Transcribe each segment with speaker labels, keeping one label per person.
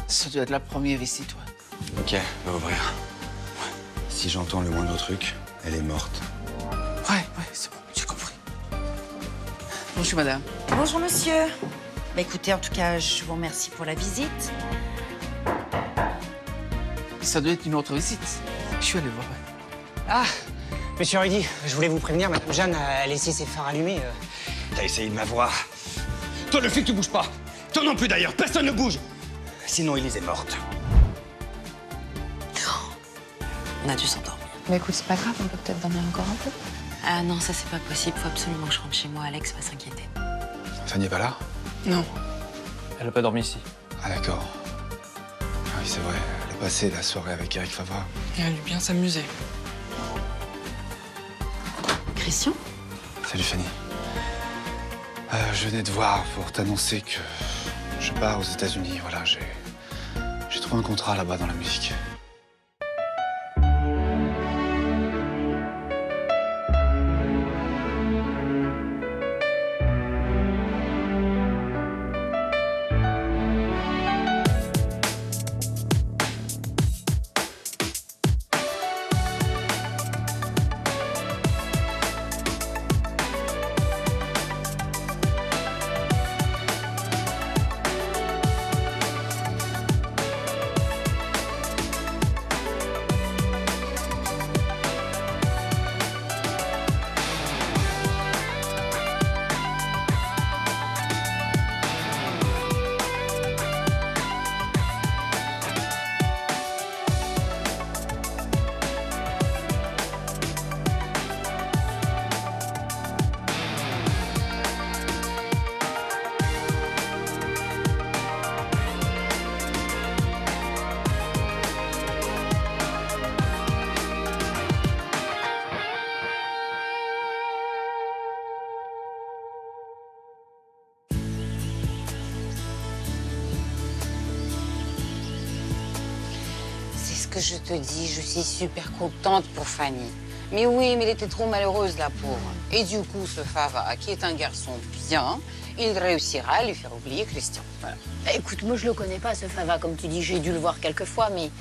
Speaker 1: Ça doit être la première visite, ouais.
Speaker 2: Ok, va ouvrir. Ouais. Si j'entends le moindre truc, elle est morte.
Speaker 1: Ouais, c'est bon, j'ai compris. Bonjour, madame.
Speaker 3: Bonjour, monsieur. Bah, écoutez, en tout cas, je vous remercie pour la visite.
Speaker 1: Ça doit être une autre visite. Je suis allé voir.
Speaker 4: Ah, monsieur Rudy, je voulais vous prévenir, madame Jeanne a laissé ses phares allumés.
Speaker 2: T'as essayé de m'avoir. Toi, le fait que tu bouges pas. Toi non plus, d'ailleurs. Personne ne bouge. Sinon, Élise est morte.
Speaker 3: On a dû s'endormir.
Speaker 5: Mais écoute, c'est pas grave, on peut peut-être dormir encore un peu.
Speaker 3: Ah non, ça c'est pas possible. Faut absolument que je rentre chez moi. Alex va s'inquiéter.
Speaker 2: Fanny est pas là?
Speaker 1: Non.
Speaker 6: Elle a pas dormi ici.
Speaker 2: Ah, d'accord. Ah oui, c'est vrai. Elle a passé la soirée avec Eric Favre.
Speaker 1: Elle a dû bien s'amuser.
Speaker 3: Christian?
Speaker 2: Salut, Fanny. Je venais te voir pour t'annoncer que je pars aux États-Unis. Voilà, j'ai trouvé un contrat là-bas dans la musique.
Speaker 7: Que je te dis, je suis super contente pour Fanny. Mais oui, mais elle était trop malheureuse, la pauvre. Et du coup, ce Fava, qui est un garçon bien, il réussira à lui faire oublier Christian. Voilà.
Speaker 8: Bah, écoute, moi, je le connais pas, ce Fava, comme tu dis. J'ai dû le voir quelques fois, mais...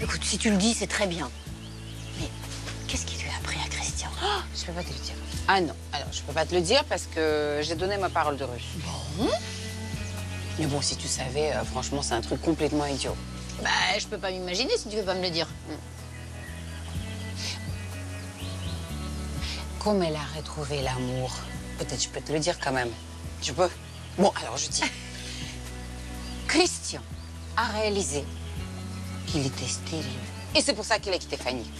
Speaker 8: Écoute, si tu le dis, c'est très bien. Mais qu'est-ce qu'il lui a appris à Christian?
Speaker 7: Oh, je peux pas te le dire. Ah non, alors je peux pas te le dire parce que j'ai donné ma parole de russe.
Speaker 8: Bon?
Speaker 7: Mais bon, si tu savais, franchement, c'est un truc complètement idiot.
Speaker 8: Bah, je peux pas m'imaginer si tu veux pas me le dire.
Speaker 7: Comme elle a retrouvé l'amour, peut-être je peux te le dire quand même. Je peux? Bon, alors je dis. Christian a réalisé qu'il était stérile. Et c'est pour ça qu'il a quitté Fanny.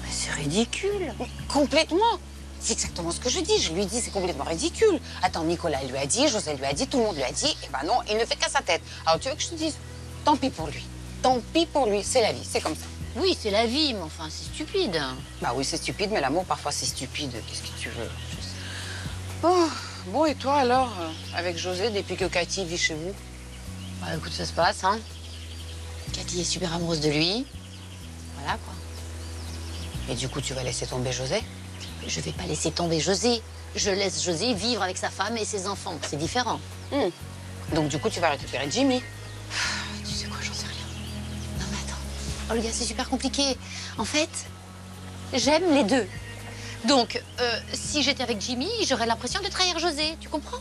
Speaker 8: Mais c'est ridicule.
Speaker 7: Mais complètement. C'est exactement ce que je dis. Je lui dis, c'est complètement ridicule. Attends, Nicolas lui a dit, José lui a dit, tout le monde lui a dit. Et ben non, il ne fait qu'à sa tête. Alors tu veux que je te dise? Tant pis pour lui. Tant pis pour lui. C'est la vie, c'est comme ça.
Speaker 8: Oui, c'est la vie, mais enfin, c'est stupide.
Speaker 7: Bah oui, c'est stupide, mais l'amour, parfois, c'est stupide. Qu'est-ce que tu veux? Oh, bon, et toi, alors, avec José, depuis que Cathy vit chez vous?
Speaker 8: Bah, écoute, ça se passe, hein. Cathy est super amoureuse de lui. Voilà, quoi.
Speaker 7: Et du coup, tu vas laisser tomber José?
Speaker 8: Je vais pas laisser tomber José. Je laisse José vivre avec sa femme et ses enfants. C'est différent.
Speaker 7: Donc, du coup, tu vas récupérer Jimmy?
Speaker 8: Tu sais quoi, j'en sais rien. Non, mais attends. Olga, c'est super compliqué. En fait, j'aime les deux. Donc, si j'étais avec Jimmy, j'aurais l'impression de trahir José. Tu comprends?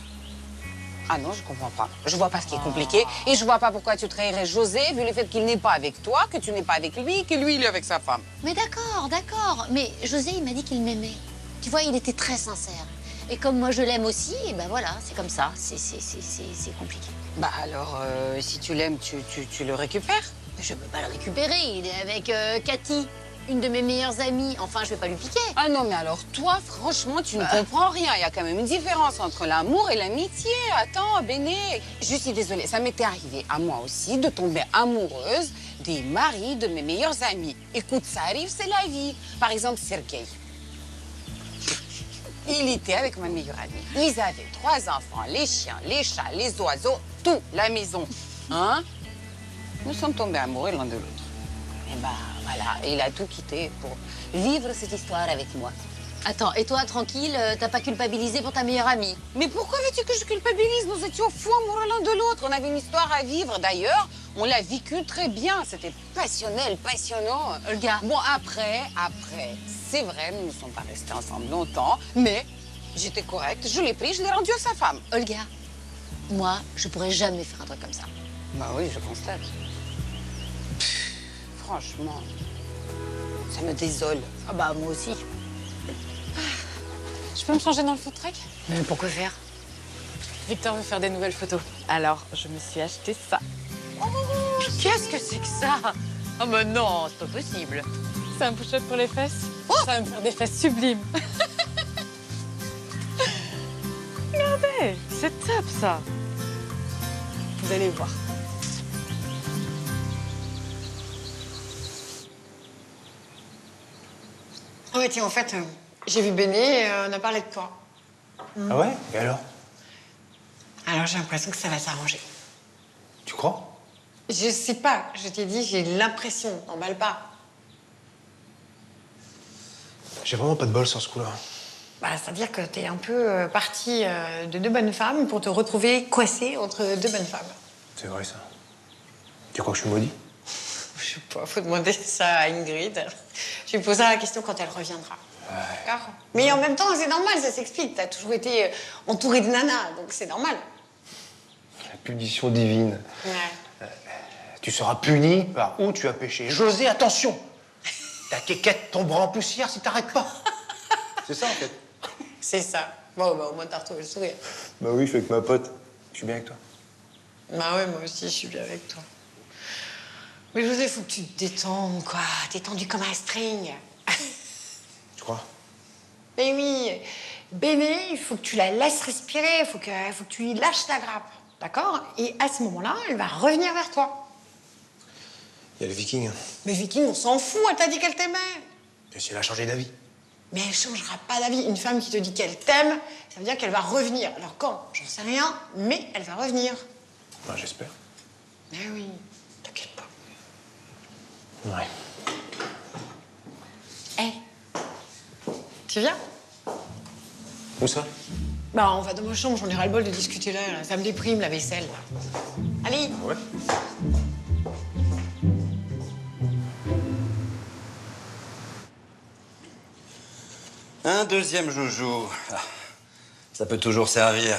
Speaker 7: Ah non, je comprends pas. Je vois pas ce qui est compliqué. Et je vois pas pourquoi tu trahirais José, vu le fait qu'il n'est pas avec toi, que tu n'es pas avec lui, que lui, il est avec sa femme.
Speaker 8: Mais d'accord, d'accord. Mais José, il m'a dit qu'il m'aimait. Tu vois, il était très sincère. Et comme moi, je l'aime aussi, et ben voilà, c'est comme ça. C'est compliqué.
Speaker 7: Bah alors, si tu l'aimes, tu le récupères?
Speaker 8: Je peux pas le récupérer. Il est avec Cathy, une de mes meilleures amies. Enfin, je vais pas lui piquer.
Speaker 7: Ah non, mais alors toi, franchement, tu ne comprends rien. Il y a quand même une différence entre l'amour et l'amitié. Attends, Béné. Je suis désolée, ça m'était arrivé à moi aussi de tomber amoureuse des maris de mes meilleurs amis. Écoute, ça arrive, c'est la vie. Par exemple, Sergueï. Il était avec ma meilleure amie. Ils avaient 3 enfants, les chiens, les chats, les oiseaux, tout, la maison. Hein? Nous sommes tombés amoureux l'un de l'autre. Et bah voilà, et il a tout quitté pour vivre cette histoire avec moi.
Speaker 8: Attends, et toi, tranquille, t'as pas culpabilisé pour ta meilleure amie?
Speaker 7: Mais pourquoi veux-tu que je culpabilise? Nous étions fous amoureux l'un de l'autre. On avait une histoire à vivre. D'ailleurs, on l'a vécu très bien. C'était passionnel, passionnant.
Speaker 8: Olga.
Speaker 7: Bon, après, c'est vrai, nous ne sommes pas restés ensemble longtemps, mais j'étais correcte. Je l'ai pris, je l'ai rendu à sa femme.
Speaker 8: Olga, moi, je pourrais jamais faire un truc comme ça.
Speaker 7: Bah oui, je constate. Franchement, ça me désole.
Speaker 8: Ah bah, moi aussi.
Speaker 5: Je peux me changer dans le food truck?
Speaker 8: Mais pourquoi faire?
Speaker 5: Victor veut faire des nouvelles photos. Alors, je me suis acheté ça.
Speaker 8: Qu'est-ce que c'est que ça? Oh mais non, c'est pas possible.
Speaker 5: C'est un push-up pour les fesses. Ça va me faire des fesses sublimes. Regardez, c'est top ça. Vous allez voir.
Speaker 9: Ouais, tiens, en fait, j'ai vu Béné et on a parlé de toi.
Speaker 4: Ah ouais? Et alors?
Speaker 9: Alors j'ai l'impression que ça va s'arranger.
Speaker 4: Tu crois?
Speaker 9: Je sais pas, je t'ai dit, j'ai l'impression, n'emballe pas.
Speaker 4: J'ai vraiment pas de bol sur ce coup-là.
Speaker 9: Bah, c'est-à-dire que t'es un peu parti de deux bonnes femmes pour te retrouver coincé entre deux bonnes femmes.
Speaker 4: C'est vrai, ça. Tu crois que je suis maudit?
Speaker 9: Je sais pas, faut demander ça à Ingrid. Je lui poserai la question quand elle reviendra.
Speaker 4: Ouais.
Speaker 9: D'accord? Mais en même temps, c'est normal, ça s'explique. T'as toujours été entouré de nanas, donc c'est normal.
Speaker 4: La punition divine.
Speaker 9: Ouais.
Speaker 4: Tu seras puni par où tu as péché. José, attention! Ta quéquette tombera en poussière si t'arrêtes pas. C'est ça, en fait.
Speaker 9: C'est ça. Bon, bah, au moins, t'as retrouvé le sourire.
Speaker 4: Bah oui, je suis avec ma pote. Je suis bien avec toi.
Speaker 9: Bah ouais, moi aussi, je suis bien avec toi. Mais José, faut que tu te détendes, quoi. T'es tendu comme un string.
Speaker 4: Tu crois?
Speaker 9: Mais oui, Béné, il faut que tu la laisses respirer, il faut que tu lui lâches ta grappe, d'accord? Et à ce moment-là, elle va revenir vers toi.
Speaker 4: Il y a le viking.
Speaker 9: Mais Vicky, on s'en fout, elle t'a dit qu'elle t'aimait.
Speaker 4: Et si elle a changé d'avis?
Speaker 9: Mais elle changera pas d'avis. Une femme qui te dit qu'elle t'aime, ça veut dire qu'elle va revenir. Alors quand? J'en sais rien, mais elle va revenir.
Speaker 4: Bah, j'espère.
Speaker 9: Mais oui, t'inquiète pas.
Speaker 4: Ouais.
Speaker 9: Hé, tu viens?
Speaker 4: Où ça?
Speaker 9: Bah, on va dans ma chambre, j'en ai ras-le-bol de discuter là. Ça me déprime, la vaisselle. Allez.
Speaker 4: Ouais.
Speaker 2: Un deuxième joujou. Ah, ça peut toujours servir.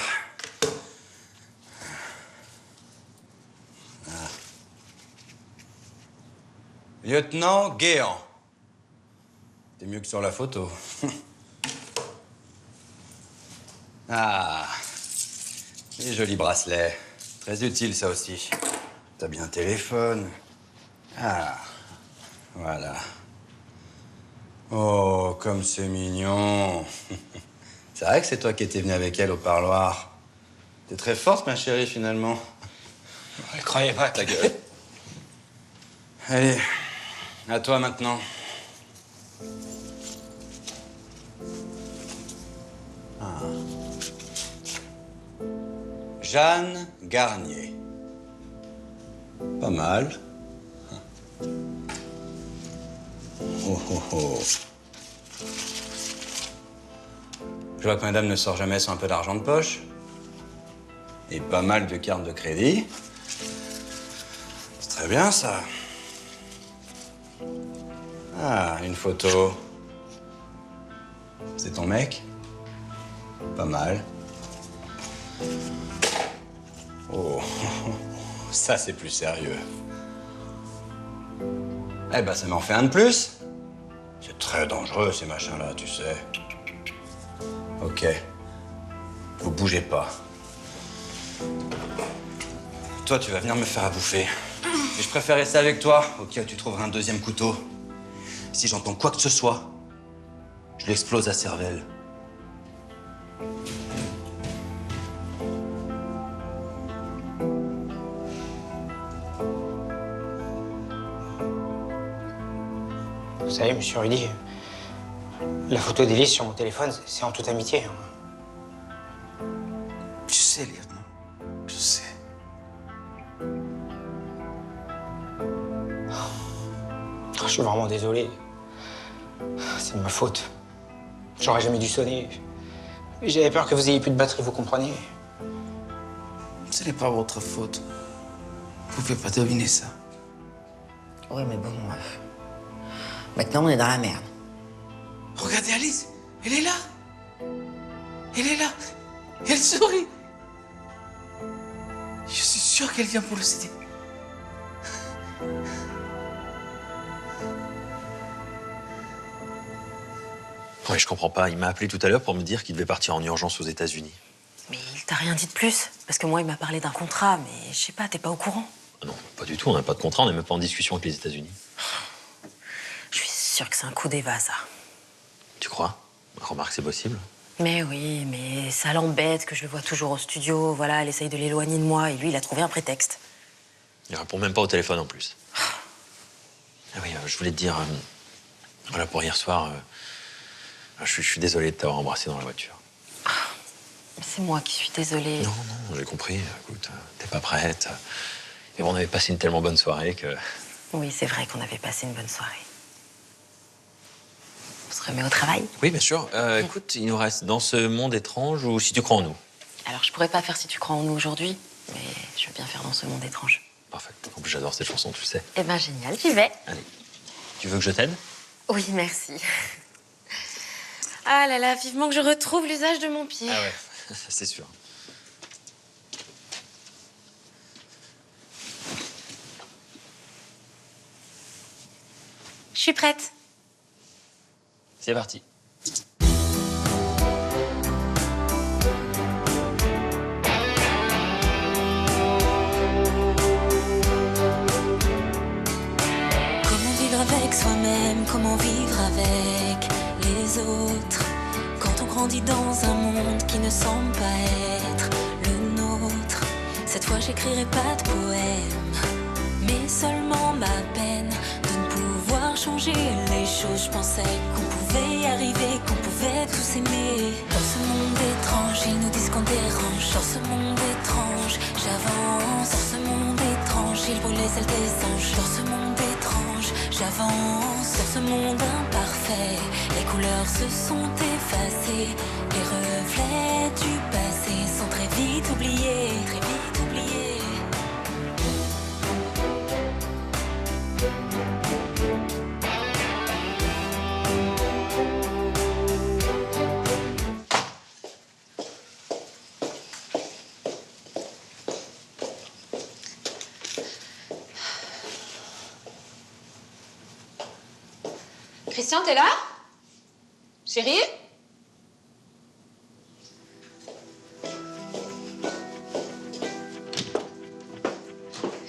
Speaker 2: Ah. Lieutenant Guéant. T'es mieux que sur la photo. Ah. Les jolis bracelets. Très utile, ça aussi. T'as bien un téléphone. Ah. Voilà. Oh, comme c'est mignon. C'est vrai que c'est toi qui étais venue avec elle au parloir. T'es très forte, ma chérie, finalement.
Speaker 4: Elle croyait pas.
Speaker 2: Ta gueule. Allez, à toi maintenant. Ah. Jeanne Garnier. Pas mal. Oh, oh, oh. Je vois que madame ne sort jamais sans un peu d'argent de poche. Et pas mal de cartes de crédit. C'est très bien, ça. Ah, une photo. C'est ton mec? Pas mal. Oh, ça, c'est plus sérieux. Eh ben, ça m'en fait un de plus. C'est très dangereux, ces machins-là, tu sais. Ok. Vous bougez pas. Toi, tu vas venir me faire à bouffer. Et je préfère rester avec toi, au cas où tu trouveras un deuxième couteau. Si j'entends quoi que ce soit, je l'explose à cervelle.
Speaker 4: Vous savez, monsieur Rudy, la photo d'Élise sur mon téléphone, c'est en toute amitié.
Speaker 2: Je sais, lieutenant. Je sais.
Speaker 4: Je suis vraiment désolé. C'est de ma faute.
Speaker 10: J'aurais jamais dû sonner. J'avais peur que vous ayez plus de batterie, vous comprenez?
Speaker 1: Ce n'est pas votre faute. Vous pouvez pas deviner ça.
Speaker 3: Oui, mais bon, maintenant on est dans la merde.
Speaker 1: Regardez Alice, elle est là. Elle est là. Elle sourit. Je suis sûr qu'elle vient pour le CD.
Speaker 11: Ouais, je comprends pas. Il m'a appelé tout à l'heure pour me dire qu'il devait partir en urgence aux États-Unis.
Speaker 12: Mais il t'a rien dit de plus? Parce que moi, il m'a parlé d'un contrat, mais je sais pas, t'es pas au courant?
Speaker 11: Ah non, pas du tout. On n'a pas de contrat. On n'est même pas en discussion avec les États-Unis.
Speaker 12: Je suis sûre que c'est un coup d'Eva, ça.
Speaker 11: Tu crois? Remarque, c'est possible.
Speaker 12: Mais oui, mais ça l'embête que je le vois toujours au studio. Voilà, elle essaye de l'éloigner de moi et lui, il a trouvé un prétexte.
Speaker 11: Il répond même pas au téléphone en plus. Ah oui, je voulais te dire, voilà, pour hier soir, je suis désolé de t'avoir embrassé dans la voiture.
Speaker 12: C'est moi qui suis désolée.
Speaker 11: Non, non, j'ai compris. Écoute, t'es pas prête. Et bon, on avait passé une tellement bonne soirée que...
Speaker 12: Oui, c'est vrai qu'on avait passé une bonne soirée. On se remet au travail?
Speaker 11: Oui, bien sûr. Écoute, il nous reste Dans ce monde étrange ou Si tu crois en nous.
Speaker 12: Alors, je pourrais pas faire Si tu crois en nous aujourd'hui, mais je veux bien faire Dans ce monde étrange.
Speaker 11: Parfait. En plus, j'adore cette chanson, tu le sais.
Speaker 12: Eh ben, génial, j'y vais.
Speaker 11: Allez. Tu veux que je t'aide?
Speaker 12: Oui, merci. Ah là là, vivement que je retrouve l'usage de mon pied.
Speaker 11: Ah ouais, c'est sûr.
Speaker 12: Je suis prête.
Speaker 11: C'est parti.
Speaker 13: Comment vivre avec soi-même, comment vivre avec les autres, quand on grandit dans un monde qui ne semble pas être le nôtre. Cette fois j'écrirai pas de poème, mais seulement ma peine de ne pouvoir changer les choses. Je pensais qu'on pouvait y arriver, qu'on pouvait tous aimer. Dans ce monde étrange, ils nous disent qu'on dérange. Dans ce monde étrange, j'avance. Dans ce monde étrange, ils brûlent les ailes des anges. Dans ce monde étrange, j'avance. Dans ce monde imparfait, les couleurs se sont effacées. Les reflets du passé sont très vite oubliés. Très vite oubliés.
Speaker 7: Christian, t'es là? Chérie?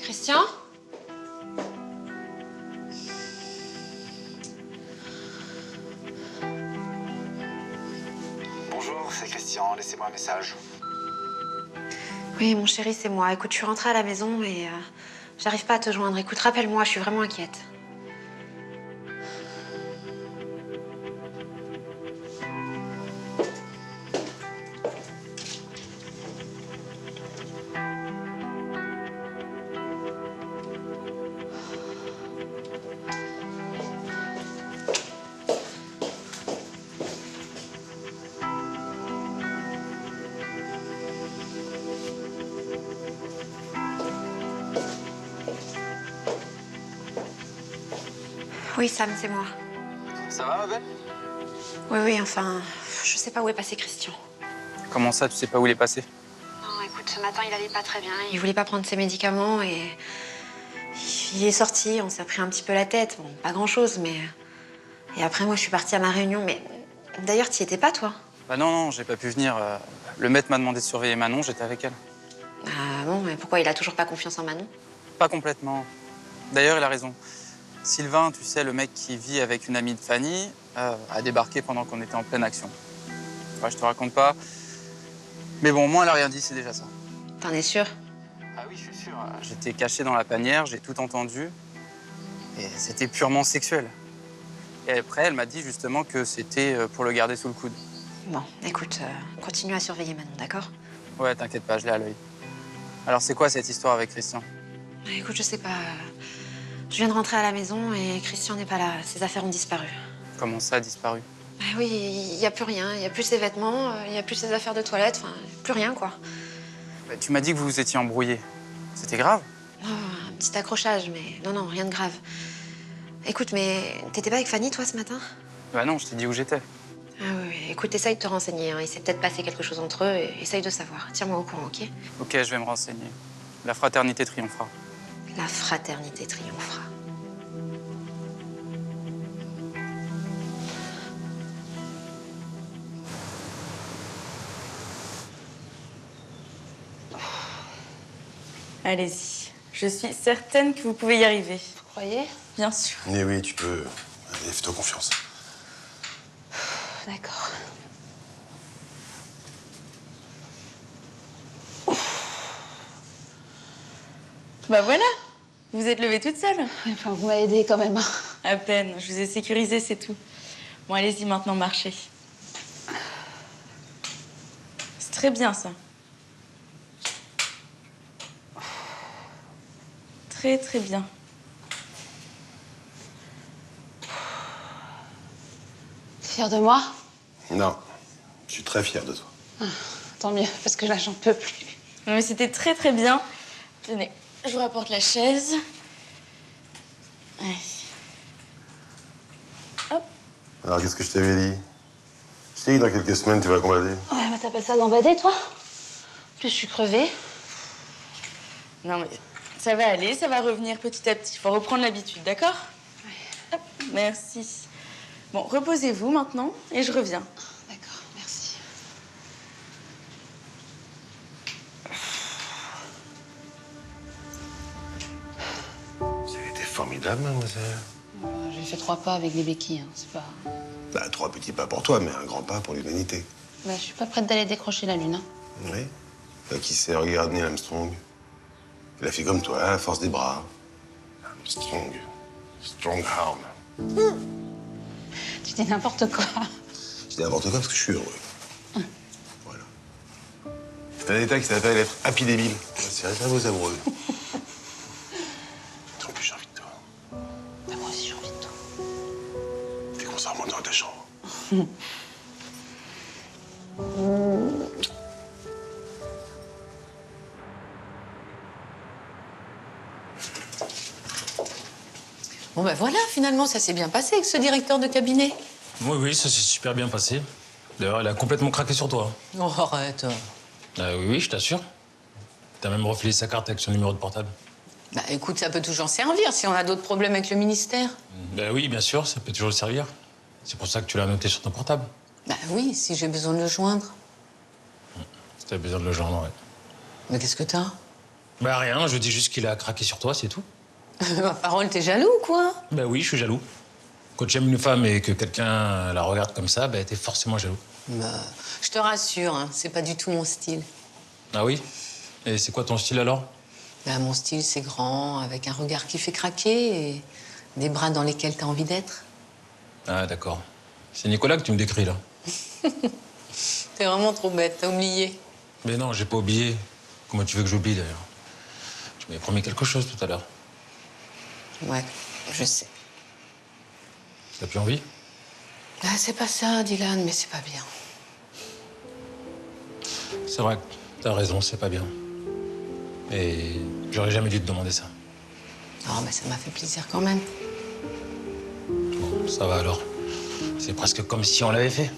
Speaker 7: Christian?
Speaker 14: Bonjour, c'est Christian, laissez-moi un message.
Speaker 15: Oui, mon chéri, c'est moi. Écoute, je suis rentrée à la maison et j'arrive pas à te joindre. Écoute, rappelle-moi, je suis vraiment inquiète. Oui, Sam, c'est moi.
Speaker 14: Ça va, ma belle?
Speaker 15: Oui, enfin, je sais pas où est passé Christian.
Speaker 6: Comment ça, tu sais pas où il est passé?
Speaker 15: Non, écoute, ce matin, il allait pas très bien. Il voulait pas prendre ses médicaments et il est sorti. On s'est pris un petit peu la tête. Bon, pas grand-chose, mais... Et après, moi, je suis partie à ma réunion, mais... D'ailleurs, t'y étais pas, toi?
Speaker 6: Bah non, j'ai pas pu venir. Le maître m'a demandé de surveiller Manon, j'étais avec elle.
Speaker 15: Ah bon, mais pourquoi il a toujours pas confiance en Manon?
Speaker 6: Pas complètement. D'ailleurs, il a raison. Sylvain, tu sais, le mec qui vit avec une amie de Fanny, a débarqué pendant qu'on était en pleine action. Ouais, je te raconte pas. Mais bon, au moins, elle a rien dit, c'est déjà ça.
Speaker 15: T'en es sûr?
Speaker 6: Ah oui, je suis sûr. J'étais caché dans la panière, j'ai tout entendu. Et c'était purement sexuel. Et après, elle m'a dit justement que c'était pour le garder sous le coude.
Speaker 15: Bon, écoute, continue à surveiller Manon, d'accord?
Speaker 6: Ouais, t'inquiète pas, je l'ai à l'œil. Alors, c'est quoi cette histoire avec Christian?
Speaker 15: Écoute, je sais pas. Je viens de rentrer à la maison et Christian n'est pas là. Ses affaires ont disparu.
Speaker 6: Comment ça, disparu?
Speaker 15: Bah oui, il n'y a plus rien. Il n'y a plus ses vêtements, il n'y a plus ses affaires de toilette, enfin, plus rien, quoi.
Speaker 6: Bah, tu m'as dit que vous vous étiez embrouillés. C'était grave?
Speaker 15: Oh, un petit accrochage, mais non, rien de grave. Écoute, mais t'étais pas avec Fanny, toi, ce matin?
Speaker 6: Bah non, je t'ai dit où j'étais.
Speaker 15: Ah oui, écoute, essaye de te renseigner. Hein. Il s'est peut-être passé quelque chose entre eux. Et essaye de savoir. Tiens-moi au courant, ok?
Speaker 6: Ok, je vais me renseigner. La fraternité triomphera.
Speaker 15: La fraternité triomphera.
Speaker 12: Allez-y. Je suis certaine que vous pouvez y arriver.
Speaker 15: Vous croyez?
Speaker 12: Bien sûr.
Speaker 16: Mais oui, tu peux. Allez, fais-toi confiance.
Speaker 15: D'accord.
Speaker 12: Bah voilà. Vous êtes levée toute seule.
Speaker 15: Enfin, vous m'avez aidé quand même.
Speaker 12: À peine. Je vous ai sécurisé, c'est tout. Bon, allez-y maintenant, marchez. C'est très bien, ça. Très, très bien.
Speaker 15: T'es fière de moi?
Speaker 16: Non, je suis très fier de toi.
Speaker 15: Ah, tant mieux, parce que là, j'en peux plus.
Speaker 12: Non, mais c'était très, très bien. Tenez, je vous rapporte la chaise. Allez. Hop.
Speaker 16: Alors, qu'est-ce que je t'avais dit? Je t'ai dit, dans quelques semaines, tu vas combattre.
Speaker 15: Ouais, bah t'appelles ça gambader, toi? En plus, je suis crevée.
Speaker 12: Non, mais ça va aller, ça va revenir petit à petit. Il faut reprendre l'habitude, d'accord? Ouais. Hop, merci. Bon, reposez-vous maintenant et je reviens.
Speaker 15: D'accord, merci.
Speaker 16: Ça a été formidable, mademoiselle.
Speaker 7: J'ai fait 3 pas avec les béquilles, hein. C'est pas...
Speaker 16: Bah, 3 petits pas pour toi, mais un grand pas pour l'humanité.
Speaker 7: Bah, je suis pas prête d'aller décrocher la lune, hein.
Speaker 16: Oui. Bah, qui sait, regarde Neil Armstrong. Il a fait comme toi, la force des bras. Armstrong. Strong arm.
Speaker 7: Tu dis n'importe quoi.
Speaker 16: Je dis n'importe quoi parce que je suis heureux. Voilà. C'est un état qui s'appelle être happy débile. C'est réservé aux amoureux. En plus, j'ai envie de toi.
Speaker 7: Bah, moi aussi, j'ai envie de toi.
Speaker 16: T'es qu'on s'en remonte dans ta chambre.
Speaker 7: Bon, ben voilà, finalement, ça s'est bien passé avec ce directeur de cabinet.
Speaker 17: Oui, ça s'est super bien passé. D'ailleurs, elle a complètement craqué sur toi.
Speaker 7: Oh, arrête.
Speaker 17: Oui, je t'assure. T'as même refilé sa carte avec son numéro de portable.
Speaker 7: Bah, écoute, ça peut toujours servir si on a d'autres problèmes avec le ministère.
Speaker 17: Oui, bien sûr, ça peut toujours le servir. C'est pour ça que tu l'as noté sur ton portable.
Speaker 7: Bah oui, si j'ai besoin de le joindre.
Speaker 17: Si t'as besoin de le joindre, ouais.
Speaker 7: Mais qu'est-ce que t'as?
Speaker 17: Bah rien, je dis juste qu'il a craqué sur toi, c'est tout.
Speaker 7: Ma parole, t'es jaloux ou quoi?
Speaker 17: Oui, je suis jaloux. Quand tu aimes une femme et que quelqu'un la regarde comme ça, t'es forcément jaloux.
Speaker 7: Bah, je te rassure, hein, c'est pas du tout mon style.
Speaker 17: Ah oui? Et c'est quoi ton style alors?
Speaker 7: Bah, mon style, c'est grand, avec un regard qui fait craquer et des bras dans lesquels t'as envie d'être.
Speaker 17: Ah d'accord. C'est Nicolas que tu me décris là.
Speaker 7: T'es vraiment trop bête, t'as oublié.
Speaker 17: Mais non, j'ai pas oublié. Comment tu veux que j'oublie d'ailleurs? Tu m'avais promis quelque chose tout à l'heure.
Speaker 7: Ouais, je sais.
Speaker 17: T'as plus envie?
Speaker 7: Ah, c'est pas ça, Dylan, mais c'est pas bien.
Speaker 17: C'est vrai que t'as raison, c'est pas bien. Et j'aurais jamais dû te demander ça.
Speaker 7: Oh, mais ça m'a fait plaisir quand même.
Speaker 17: Bon, ça va alors. C'est presque comme si on l'avait fait.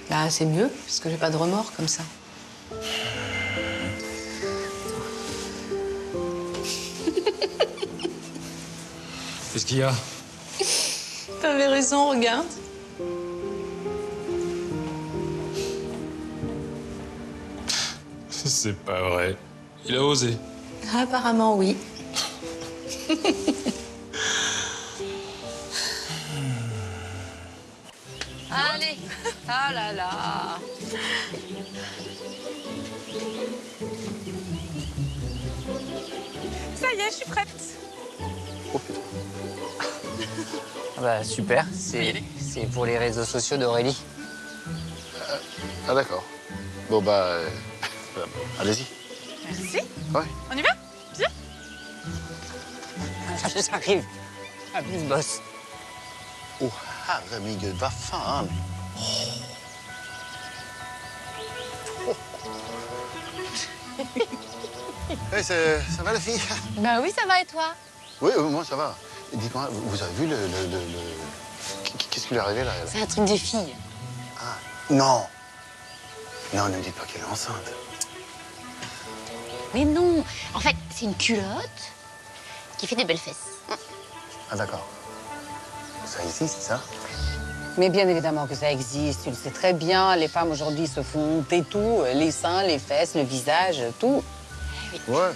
Speaker 7: Bah, c'est mieux, parce que j'ai pas de remords comme ça.
Speaker 17: Qu'est-ce qu'il y a?
Speaker 7: T'avais raison, regarde.
Speaker 17: C'est pas vrai. Il a osé.
Speaker 7: Apparemment, oui.
Speaker 8: Allez. Ah là là.
Speaker 5: Ça y est, je suis prête.
Speaker 10: Ah bah super, c'est pour les réseaux sociaux d'Aurélie.
Speaker 16: Ah d'accord. Bon bah... allez-y.
Speaker 5: Merci.
Speaker 16: Ouais.
Speaker 5: On y va? Viens.
Speaker 10: J'arrive. À plus, boss.
Speaker 16: Oh, herregud, vad fan.
Speaker 18: Hey, ça va, la fille?
Speaker 8: Bah oui, ça va, et toi?
Speaker 18: Oui, moi, ça va. Dites-moi, vous avez vu le... Qu'est-ce qui lui est arrivé, là?
Speaker 8: C'est un truc des filles.
Speaker 18: Ah, non. Non, ne me dites pas qu'elle est enceinte.
Speaker 8: Mais non, en fait, c'est une culotte qui fait des belles fesses.
Speaker 18: Ah, d'accord. Ça existe, ça?
Speaker 7: Mais bien évidemment que ça existe, tu le sais très bien. Les femmes aujourd'hui se font tout, les seins, les fesses, le visage, tout.
Speaker 18: Ouais.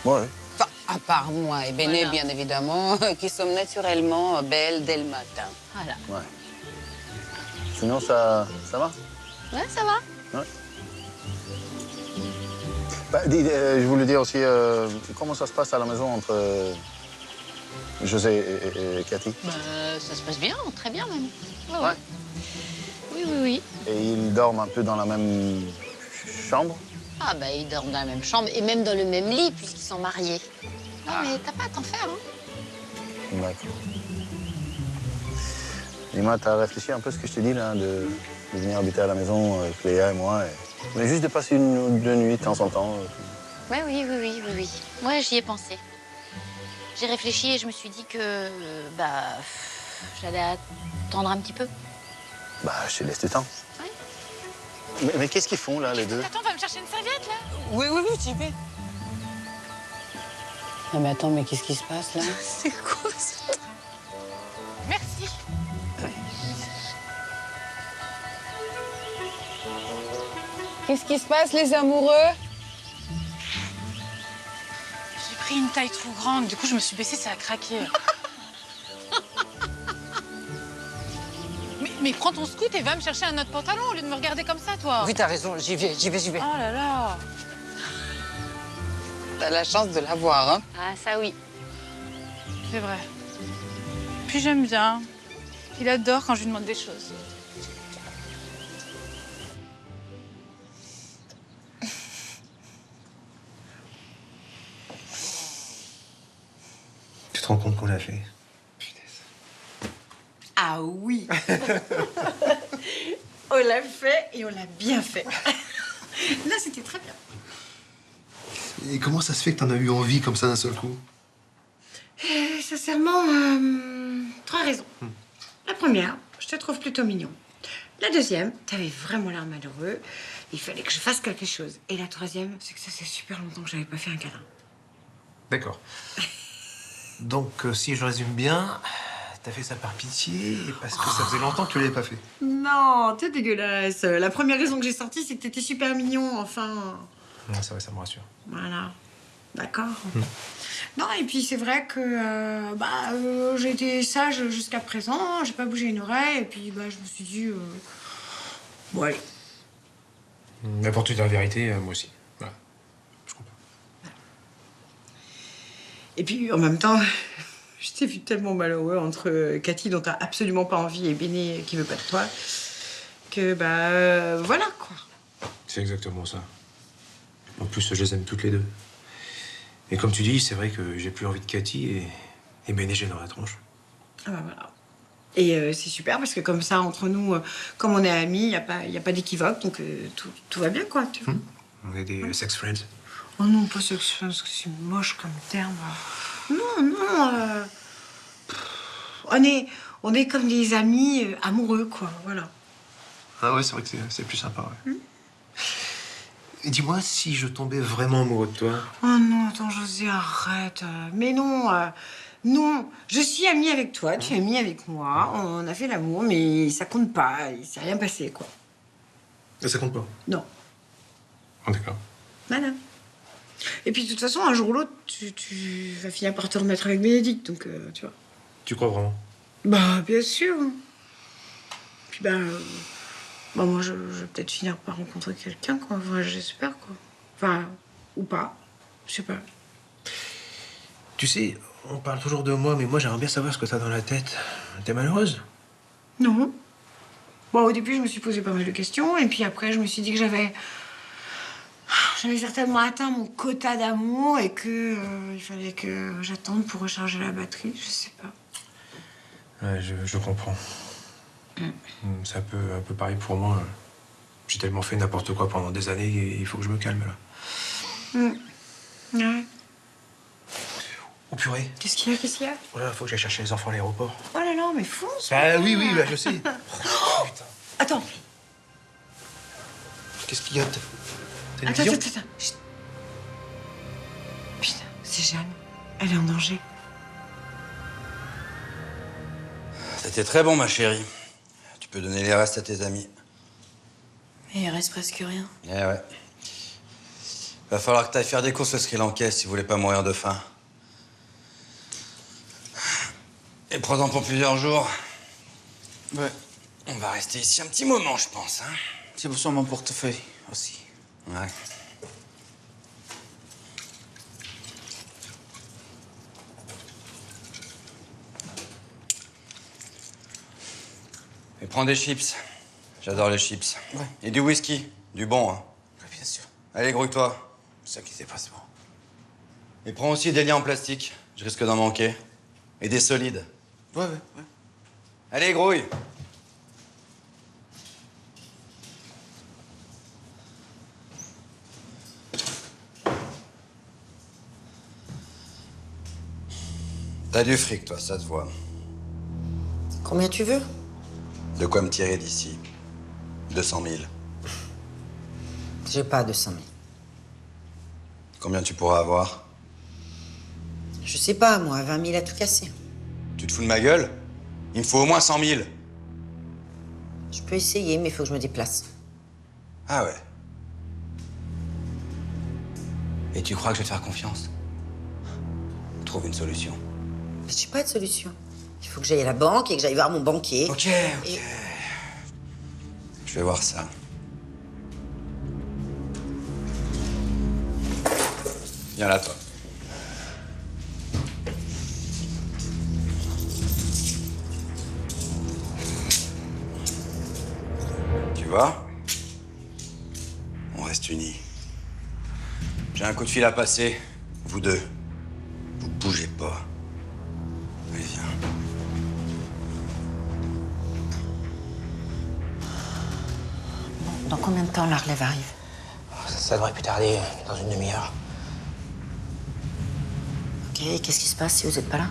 Speaker 18: Ouais.
Speaker 7: Enfin, à part moi et Béné, voilà. Bien évidemment, qui sommes naturellement belles dès le matin.
Speaker 8: Voilà.
Speaker 18: Ouais. Sinon, ça va?
Speaker 8: Ouais, ça va.
Speaker 18: Ouais. Bah, je voulais dire aussi, comment ça se passe à la maison entre José et Cathy?
Speaker 8: Bah, ça se passe bien, très bien même. Ouais,
Speaker 18: ouais.
Speaker 8: Oui, oui, oui.
Speaker 18: Et ils dorment un peu dans la même chambre?
Speaker 8: Ah bah, ils dorment dans la même chambre et même dans le même lit puisqu'ils sont mariés. Non, mais t'as pas à t'en faire, hein.
Speaker 18: D'accord. Dis-moi, t'as réfléchi un peu à ce que je t'ai dit, là, de venir habiter à la maison avec Léa et moi, mais juste de passer une ou deux nuits de temps en temps.
Speaker 8: Ouais, oui. Moi, j'y ai pensé. J'ai réfléchi et je me suis dit que, j'allais attendre un petit peu.
Speaker 18: Bah, je te laisse du temps.
Speaker 8: Ouais.
Speaker 18: Mais qu'est-ce qu'ils font, là, les deux?
Speaker 5: Attends, va me chercher une serviette, là.
Speaker 7: Oui, j'y vais. Non, mais attends, mais qu'est-ce qui se passe, là?
Speaker 5: C'est quoi, ça? Merci.
Speaker 7: Qu'est-ce qui se passe, les amoureux?
Speaker 5: J'ai pris une taille trop grande, du coup, je me suis baissée, ça a craqué. mais prends ton scout et va me chercher un autre pantalon au lieu de me regarder comme ça, toi.
Speaker 10: Oui, t'as raison, j'y vais.
Speaker 5: Oh là là.
Speaker 7: T'as la chance de l'avoir, hein?
Speaker 8: Ah, ça oui.
Speaker 5: C'est vrai. Puis j'aime bien. Il adore quand je lui demande des choses.
Speaker 4: Tu te rends compte qu'on l'a fait?
Speaker 9: Ah oui. On l'a fait et on l'a bien fait. Là, c'était très bien.
Speaker 4: Et comment ça se fait que t'en as eu envie comme ça d'un seul coup?
Speaker 9: Sincèrement, 3 raisons. La première, je te trouve plutôt mignon. La deuxième, t'avais vraiment l'air malheureux. Il fallait que je fasse quelque chose. Et la troisième, c'est que ça fait super longtemps que j'avais pas fait un câlin.
Speaker 4: D'accord. Donc, si je résume bien, t'as fait ça par pitié et parce que ça faisait longtemps que tu l'avais pas fait.
Speaker 9: Non, t'es dégueulasse. La première raison que j'ai sortie, c'est que t'étais super mignon, enfin.
Speaker 4: Non, ça va, ça me rassure.
Speaker 9: Voilà. D'accord. Non, et puis c'est vrai que j'ai été sage jusqu'à présent, j'ai pas bougé une oreille, et puis je me suis dit, bon allez.
Speaker 17: Mais pour te dire la vérité, moi aussi. Voilà. Je comprends.
Speaker 9: Et puis en même temps, je t'ai vu tellement malheureux entre Cathy dont t'as absolument pas envie et Béné qui veut pas de toi, que voilà quoi.
Speaker 17: C'est exactement ça. En plus, je les aime toutes les deux. Et comme tu dis, c'est vrai que j'ai plus envie de Cathy et Béné, j'ai dans la tronche.
Speaker 9: Ah bah voilà. Et c'est super parce que comme ça, entre nous, comme on est amis, y a pas d'équivoque, donc tout va bien, quoi, tu vois.
Speaker 17: On est des sex friends.
Speaker 9: Oh non, pas sex friends, parce que c'est moche comme terme. Non, on est comme des amis amoureux, quoi, voilà.
Speaker 17: Ah ouais, c'est vrai que c'est plus sympa, ouais. Et dis-moi, si je tombais vraiment amoureux de toi...
Speaker 9: Oh non, attends, José, arrête. Mais non, non. Je suis amie avec toi, tu es amie avec moi. On a fait l'amour, mais ça compte pas. Il s'est rien passé, quoi.
Speaker 17: Et ça compte pas?
Speaker 9: Non.
Speaker 17: Oh, d'accord.
Speaker 9: Voilà. Et puis, de toute façon, un jour ou l'autre, tu vas finir par te remettre avec Bénédicte, donc, tu vois.
Speaker 17: Tu crois vraiment?
Speaker 9: Bah, bien sûr. Puis, moi, je vais peut-être finir par rencontrer quelqu'un, quoi. Enfin, j'espère, quoi. Enfin, ou pas. Je sais pas.
Speaker 17: Tu sais, on parle toujours de moi, mais moi, j'aimerais bien savoir ce que t'as dans la tête. T'es malheureuse?
Speaker 9: Non. Bon, au début, je me suis posé pas mal de questions, et puis après, je me suis dit que j'avais certainement atteint mon quota d'amour et que il fallait que j'attende pour recharger la batterie. Je sais pas.
Speaker 17: Ouais, je comprends. C'est un peu pareil pour moi. J'ai tellement fait n'importe quoi pendant des années et il faut que je me calme, là.
Speaker 9: Ouais.
Speaker 17: Oh purée.
Speaker 9: Qu'est-ce qu'il y a
Speaker 17: Oh là, faut que j'aille chercher les enfants à l'aéroport.
Speaker 9: Oh là là, mais fonce.
Speaker 17: Ah oui, bah, je sais.
Speaker 9: Attends.
Speaker 17: Qu'est-ce qu'il y a? T'as une
Speaker 9: Attends.
Speaker 17: vision?
Speaker 9: Chut. Putain, c'est Jeanne. Elle est en danger.
Speaker 2: C'était très bon, ma chérie. Tu peux donner les restes à tes amis.
Speaker 15: Et il reste presque rien.
Speaker 2: Eh ouais. Va falloir que t'ailles faire des courses au Sri Lankais si vous voulez pas mourir de faim. Et prends-en pour plusieurs jours.
Speaker 6: Ouais.
Speaker 2: On va rester ici un petit moment, je pense. Hein.
Speaker 6: C'est pour ça mon portefeuille aussi.
Speaker 2: Ouais. Et prends des chips. J'adore les chips.
Speaker 6: Ouais.
Speaker 2: Et du whisky. Du bon, hein.
Speaker 6: Ouais, bien sûr.
Speaker 2: Allez, grouille-toi.
Speaker 6: C'est ça qui s'est passé.
Speaker 2: Et prends aussi des liens en plastique. Je risque d'en manquer. Et des solides.
Speaker 6: Ouais.
Speaker 2: Allez, grouille. T'as du fric, toi, ça te voit.
Speaker 3: Combien tu veux?
Speaker 2: De quoi me tirer d'ici? 200 000.
Speaker 3: J'ai pas 200 000.
Speaker 2: Combien tu pourras avoir?
Speaker 3: Je sais pas, moi, 20 000 à tout casser.
Speaker 2: Tu te fous de ma gueule? Il me faut au moins 100 000.
Speaker 3: Je peux essayer, mais il faut que je me déplace.
Speaker 2: Ah ouais. Et tu crois que je vais te faire confiance? Trouve une solution.
Speaker 3: J'ai pas de solution. Il faut que j'aille à la banque et que j'aille voir mon banquier.
Speaker 2: Ok. Je vais voir ça. Viens là, toi. Tu vois? On reste unis. J'ai un coup de fil à passer. Vous deux. Vous bougez pas. Allez, viens.
Speaker 3: Bon, dans combien de temps la relève arrive?
Speaker 10: Ça devrait plus tarder, dans une demi-heure.
Speaker 3: Ok, et qu'est-ce qui se passe si vous êtes pas là?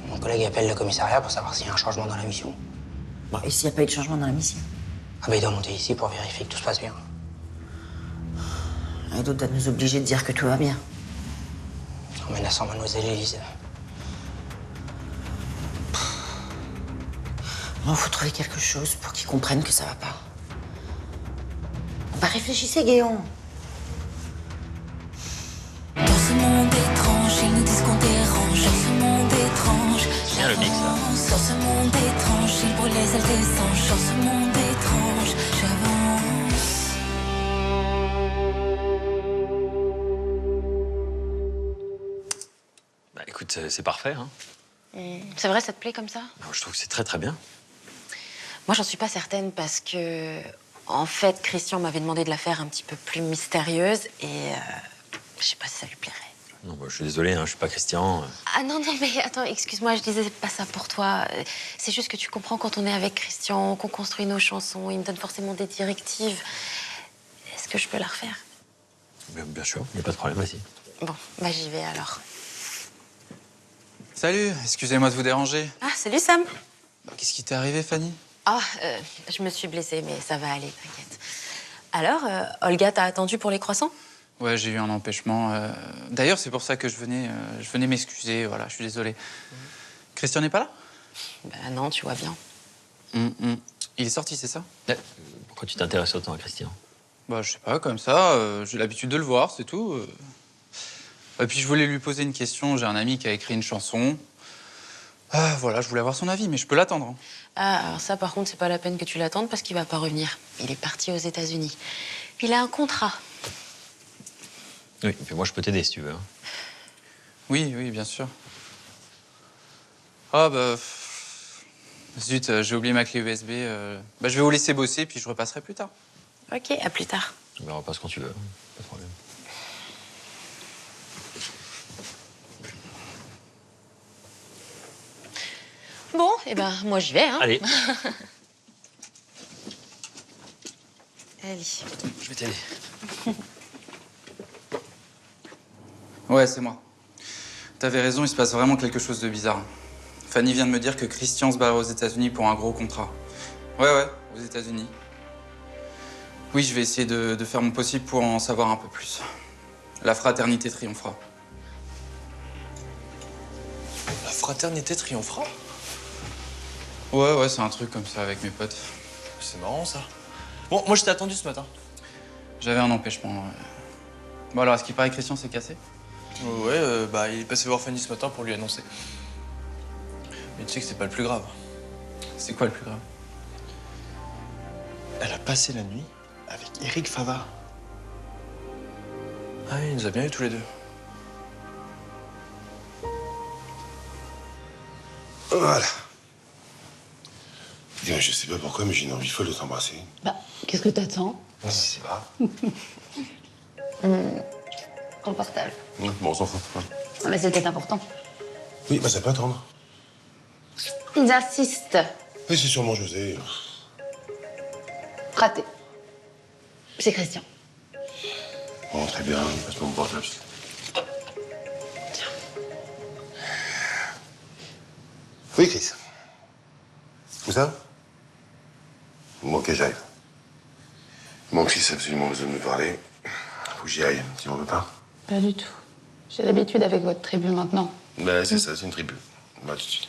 Speaker 10: Mon collègue appelle le commissariat pour savoir s'il y a un changement dans la mission.
Speaker 3: Bon, et s'il n'y a pas eu de changement dans la mission?
Speaker 10: Ah bah il doit monter ici pour vérifier que tout se passe bien.
Speaker 3: Et d'autres doivent nous obliger de dire que tout va bien.
Speaker 10: En menaçant mademoiselle Élise.
Speaker 3: Bon, faut trouver quelque chose pour qu'ils comprennent que ça va pas. Bah réfléchissez, Guéon.
Speaker 13: Dans ce monde étrange, ils nous disent qu'on dérange. Dans ce monde étrange,
Speaker 11: Bien le mix, là.
Speaker 13: dans ce monde étrange, ils brûlent les ailes des anges. Dans ce monde étrange, j'avance.
Speaker 11: Bah écoute, c'est parfait, hein.
Speaker 15: C'est vrai, ça te plaît comme ça?
Speaker 11: Je trouve que c'est très très bien.
Speaker 15: Moi, j'en suis pas certaine parce que, en fait, Christian m'avait demandé de la faire un petit peu plus mystérieuse et je sais pas si ça lui plairait.
Speaker 11: Non, bah, je suis désolé, hein, je suis pas Christian.
Speaker 15: Ah non, mais attends, excuse-moi, je disais pas ça pour toi. C'est juste que tu comprends quand on est avec Christian, qu'on construit nos chansons, il me donne forcément des directives. Est-ce que je peux la refaire?
Speaker 11: Bien sûr, il n'y a pas de problème, vas-y.
Speaker 15: Bon, bah j'y vais alors.
Speaker 6: Salut, excusez-moi de vous déranger.
Speaker 15: Ah, salut Sam.
Speaker 6: Qu'est-ce qui t'est arrivé, Fanny?
Speaker 15: Ah, je me suis blessée, mais ça va aller, t'inquiète. Alors, Olga t'a attendu pour les croissants?
Speaker 6: Ouais, j'ai eu un empêchement. D'ailleurs, c'est pour ça que je venais m'excuser. Voilà, je suis désolé. Christian n'est pas là?
Speaker 15: Bah non, tu vois bien.
Speaker 6: Il est sorti, c'est ça?
Speaker 11: Pourquoi tu t'intéresses autant à Christian?
Speaker 6: Bah, je sais pas, comme ça. J'ai l'habitude de le voir, c'est tout. Et puis, je voulais lui poser une question. J'ai un ami qui a écrit une chanson. Ah, voilà, je voulais avoir son avis, mais je peux l'attendre. Hein.
Speaker 15: Ah, alors ça, par contre, c'est pas la peine que tu l'attendes parce qu'il va pas revenir. Il est parti aux États-Unis. Puis il a un contrat.
Speaker 11: Oui, puis moi je peux t'aider si tu veux. Hein.
Speaker 6: Oui, oui, bien sûr. Ah, bah. Zut, j'ai oublié ma clé USB. Bah, je vais vous laisser bosser, puis je repasserai plus tard.
Speaker 15: Ok, à plus tard.
Speaker 11: Mais repasse quand tu veux, pas de problème.
Speaker 3: Bon, eh ben, moi j'y vais, hein.
Speaker 11: Allez.
Speaker 3: Allez.
Speaker 11: Je vais t'aider.
Speaker 6: Ouais, c'est moi. T'avais raison, il se passe vraiment quelque chose de bizarre. Fanny vient de me dire que Christian se barrait aux États-Unis pour un gros contrat. Ouais, aux États-Unis. Oui, je vais essayer de faire mon possible pour en savoir un peu plus. La fraternité triomphera.
Speaker 17: La fraternité triomphera?
Speaker 6: Ouais, c'est un truc comme ça avec mes potes.
Speaker 17: C'est marrant, ça. Bon, moi, je t'ai attendu ce matin.
Speaker 6: J'avais un empêchement. Ouais. Bon, alors, est-ce qu'il paraît que Christian s'est cassé?
Speaker 17: Ouais, bah, il est passé voir Fanny ce matin pour lui annoncer. Mais tu sais que c'est pas le plus grave.
Speaker 6: C'est quoi le plus grave?
Speaker 17: Elle a passé la nuit avec Eric Favard. Ah, il nous a bien eu tous les deux.
Speaker 16: Voilà. Dis-moi, je sais pas pourquoi, mais j'ai une envie folle de t'embrasser.
Speaker 7: Bah, qu'est-ce que t'attends?
Speaker 16: Je sais pas.
Speaker 8: Confortable.
Speaker 16: Bon, on s'en fout.
Speaker 8: Mais c'était important.
Speaker 16: Oui, bah ça peut attendre.
Speaker 8: Ils insistent.
Speaker 16: Oui, c'est sûrement José.
Speaker 8: Raté. C'est Christian.
Speaker 16: Bon, très bien, passe-moi mon portable. Oui, Chris. Où ça? Bon, ok, j'arrive. Mon fils a absolument besoin de me parler. Faut que j'y aille. Tu m'en veux pas?
Speaker 7: Pas du tout. J'ai l'habitude avec votre tribu maintenant.
Speaker 16: Bah, c'est ça, c'est une tribu. Bah, tout de suite.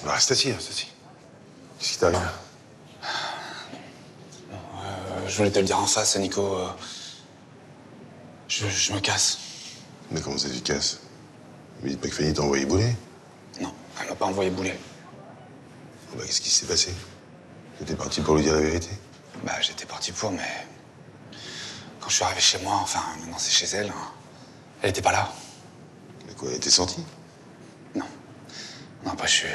Speaker 16: Bah, reste assis, reste assis. Qu'est-ce qui t'arrive?
Speaker 1: Je voulais te le dire en face, Nico. Je me casse.
Speaker 16: Mais comment ça, tu te casses? Mais dites pas que Fanny t'a envoyé bouler.
Speaker 1: Non, elle m'a pas envoyé bouler.
Speaker 16: Bah, qu'est-ce qui s'est passé? T'étais parti pour lui dire la vérité?
Speaker 1: Bah, j'étais parti pour, mais... Quand je suis arrivé chez moi, enfin, maintenant c'est chez elle, hein, elle était pas là.
Speaker 16: Mais quoi, elle était sortie?
Speaker 1: Non, après, je suis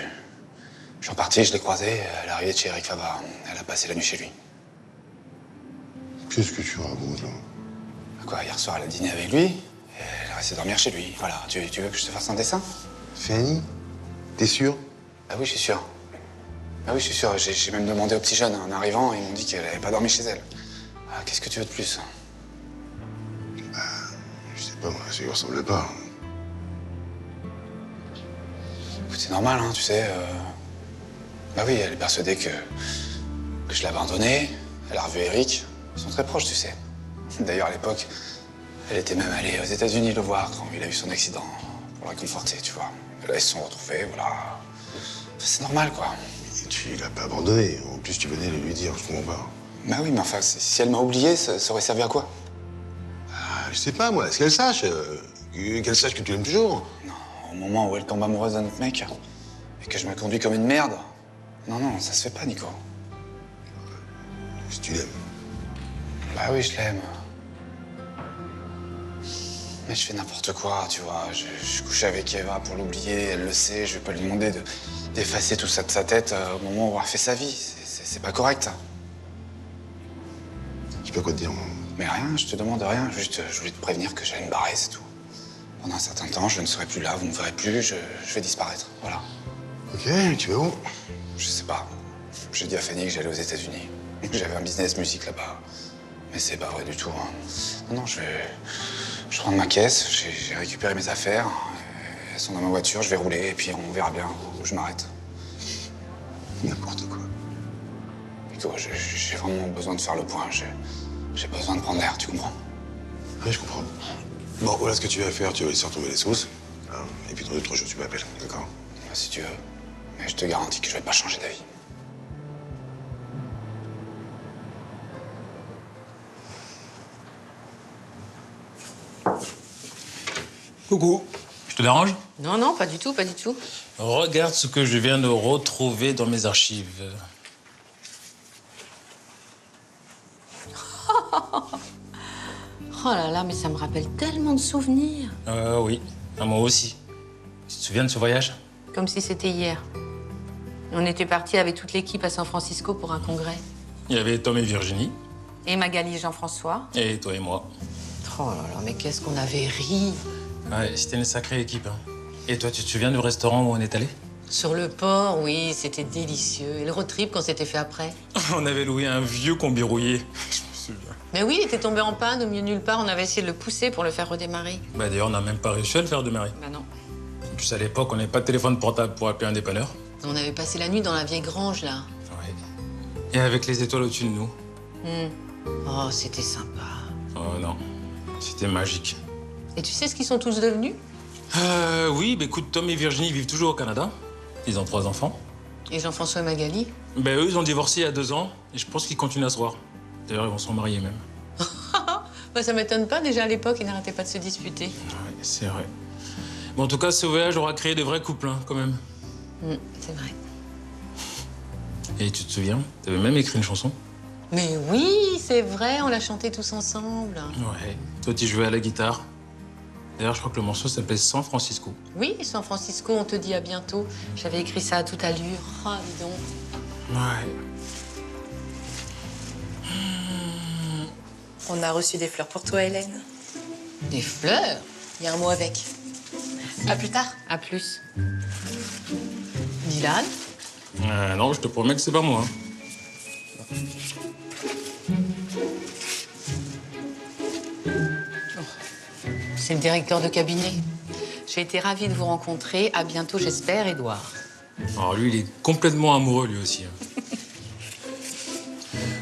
Speaker 1: reparti, je l'ai croisée, elle est arrivée de chez Eric Favard. Elle a passé la nuit chez lui.
Speaker 16: Qu'est-ce que tu racontes, là?
Speaker 1: Quoi, hier soir, elle a dîné avec lui, et elle est restée dormir chez lui. Voilà, tu veux que je te fasse un dessin?
Speaker 16: Fanny? T'es sûr?
Speaker 1: Ah oui, je suis sûr. Ah oui, je suis sûr. J'ai même demandé aux petits jeunes en arrivant, ils m'ont dit qu'elle n'avait pas dormi chez elle. Ah, qu'est-ce que tu veux de plus?
Speaker 16: Bah, je sais pas, moi, ça lui ressemble pas.
Speaker 1: Écoute, c'est normal, hein, tu sais. Bah oui, elle est persuadée que je l'ai abandonnée. Elle a revu Eric. Ils sont très proches, tu sais. D'ailleurs, à l'époque, elle était même allée aux États-Unis le voir quand il a eu son accident, pour le réconforter, tu vois. Et là, ils se sont retrouvés, voilà. Enfin, c'est normal, quoi.
Speaker 16: Et tu l'as pas abandonné. En plus, tu venais de lui dire, je comprends pas.
Speaker 1: Bah oui, mais enfin, si elle m'a oublié, ça aurait servi à quoi?
Speaker 16: Ah, je sais pas, moi, est-ce qu'elle sache? Qu'elle sache que tu l'aimes toujours?
Speaker 1: Non, au moment où elle tombe amoureuse d'un autre mec, et que je me conduis comme une merde. Non, ça se fait pas, Nico.
Speaker 16: Si tu l'aimes.
Speaker 1: Bah oui, je l'aime. Mais je fais n'importe quoi, tu vois. Je couche avec Eva pour l'oublier, elle le sait. Je vais pas lui demander d'effacer tout ça de sa tête au moment où elle a fait sa vie. C'est pas correct, ça.
Speaker 16: Je sais pas quoi te dire, moi.
Speaker 1: Mais rien, je te demande rien. Juste, je voulais te prévenir que j'allais me barrer, c'est tout. Pendant un certain temps, je ne serai plus là, vous ne me verrez plus, je vais disparaître. Voilà.
Speaker 16: Ok, tu vas où?
Speaker 1: Je sais pas. J'ai dit à Fanny que j'allais aux États-Unis. J'avais un business musique là-bas. Mais c'est pas vrai du tout. Hein. Non, je prends ma caisse, j'ai récupéré mes affaires. Elles sont dans ma voiture, je vais rouler et puis on verra bien où je m'arrête.
Speaker 16: N'importe quoi.
Speaker 1: Nico, j'ai vraiment besoin de faire le point. J'ai besoin de prendre l'air, tu comprends?
Speaker 16: Oui, je comprends. Bon, voilà ce que tu vas faire. Tu vas laisser retomber les sauces. Hein, et puis dans 2-3 jours, tu m'appelles, d'accord?
Speaker 1: Si tu veux. Mais je te garantis que je vais pas changer d'avis.
Speaker 19: Coucou, je te dérange?
Speaker 3: Non, pas du tout, pas du tout.
Speaker 19: Regarde ce que je viens de retrouver dans mes archives.
Speaker 3: Oh là là, mais ça me rappelle tellement de souvenirs.
Speaker 19: Oui, moi aussi. Tu te souviens de ce voyage?
Speaker 3: Comme si c'était hier. On était partis avec toute l'équipe à San Francisco pour un congrès.
Speaker 19: Il y avait Tom et Virginie.
Speaker 3: Et Magali et Jean-François?
Speaker 19: Et toi et moi.
Speaker 3: Oh là là, mais qu'est-ce qu'on avait ri.
Speaker 19: Ouais, c'était une sacrée équipe. Hein. Et toi, tu te souviens du restaurant où on est allé?
Speaker 3: Sur le port, oui, c'était délicieux. Et le road trip, quand c'était fait après?
Speaker 19: On avait loué un vieux combi rouillé. Je me souviens.
Speaker 3: Mais oui, il était tombé en panne au milieu de nulle part. On avait essayé de le pousser pour le faire redémarrer.
Speaker 19: Bah d'ailleurs, on n'a même pas réussi à le faire démarrer.
Speaker 3: Bah non.
Speaker 19: En plus, à l'époque, on n'avait pas de téléphone portable pour appeler un dépanneur.
Speaker 3: On avait passé la nuit dans la vieille grange, là.
Speaker 19: Ouais. Et avec les étoiles au-dessus de nous.
Speaker 3: Oh, c'était sympa.
Speaker 19: Oh non, c'était magique.
Speaker 3: Et tu sais ce qu'ils sont tous devenus?
Speaker 19: Oui, bah écoute, Tom et Virginie vivent toujours au Canada. Ils ont 3 enfants.
Speaker 3: Et Jean-François et Magali?
Speaker 19: Ben eux, ils ont divorcé il y a 2 ans. Et je pense qu'ils continuent à se voir. D'ailleurs, ils vont se remarier même.
Speaker 3: Bah, ça m'étonne pas, déjà à l'époque, ils n'arrêtaient pas de se disputer.
Speaker 19: Ouais, c'est vrai. Bon, en tout cas, ce voyage aura créé de vrais couples, hein, quand même.
Speaker 3: C'est vrai.
Speaker 19: Et tu te souviens, t'avais même écrit une chanson?
Speaker 3: Mais oui, c'est vrai, on l'a chanté tous ensemble.
Speaker 19: Ouais. Toi, tu jouais à la guitare. D'ailleurs, je crois que le morceau s'appelle San Francisco.
Speaker 3: Oui, San Francisco, on te dit à bientôt. J'avais écrit ça à toute allure. Ah, dis donc.
Speaker 19: Ouais.
Speaker 12: On a reçu des fleurs pour toi, Hélène.
Speaker 3: Des fleurs? Il y a un mot avec.
Speaker 12: À plus tard.
Speaker 3: À plus. Dylan?
Speaker 19: Non, je te promets que c'est pas moi.
Speaker 3: C'est le directeur de cabinet. J'ai été ravie de vous rencontrer. À bientôt, j'espère, Édouard.
Speaker 19: Alors lui, il est complètement amoureux, lui aussi. Hein.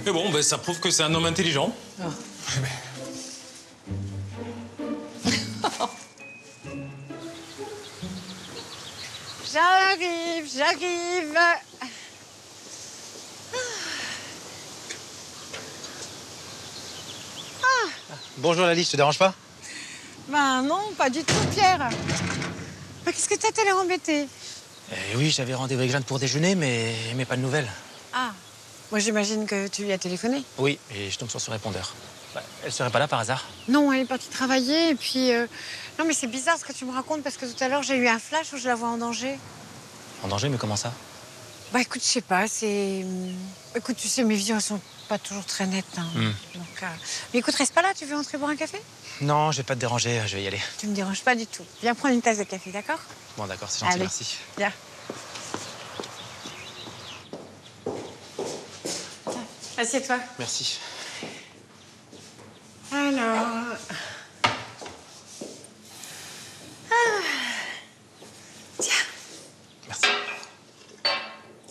Speaker 19: Mais bon, ben, ça prouve que c'est un homme intelligent.
Speaker 3: Oh.
Speaker 9: J'arrive.
Speaker 4: Bonjour Lali, je te dérange pas?
Speaker 9: Ben non, pas du tout, Pierre. Mais qu'est-ce que t'as l'air embêté?
Speaker 4: Oui, j'avais rendez-vous avec Jeanne pour déjeuner, mais pas de nouvelles.
Speaker 9: Ah, moi j'imagine que tu lui as téléphoné.
Speaker 4: Oui, et je tombe sur ce répondeur. Elle serait pas là par hasard?
Speaker 9: Non, elle est partie travailler et puis... Non mais c'est bizarre ce que tu me racontes parce que tout à l'heure j'ai eu un flash où je la vois en danger.
Speaker 4: En danger, mais comment ça?
Speaker 9: Bah écoute, je sais pas, c'est... Écoute, tu sais, mes visions elles sont pas toujours très nettes. Hein. Donc, Mais écoute, reste pas là, tu veux entrer boire un café?
Speaker 4: Non, je vais pas te déranger, je vais y aller.
Speaker 9: Tu me déranges pas du tout. Viens prendre une tasse de café, d'accord?
Speaker 4: Bon, d'accord, c'est gentil,
Speaker 9: Allez.
Speaker 4: merci.
Speaker 9: Viens. Assieds-toi.
Speaker 4: Merci.
Speaker 9: Alors... Tiens.
Speaker 4: Merci.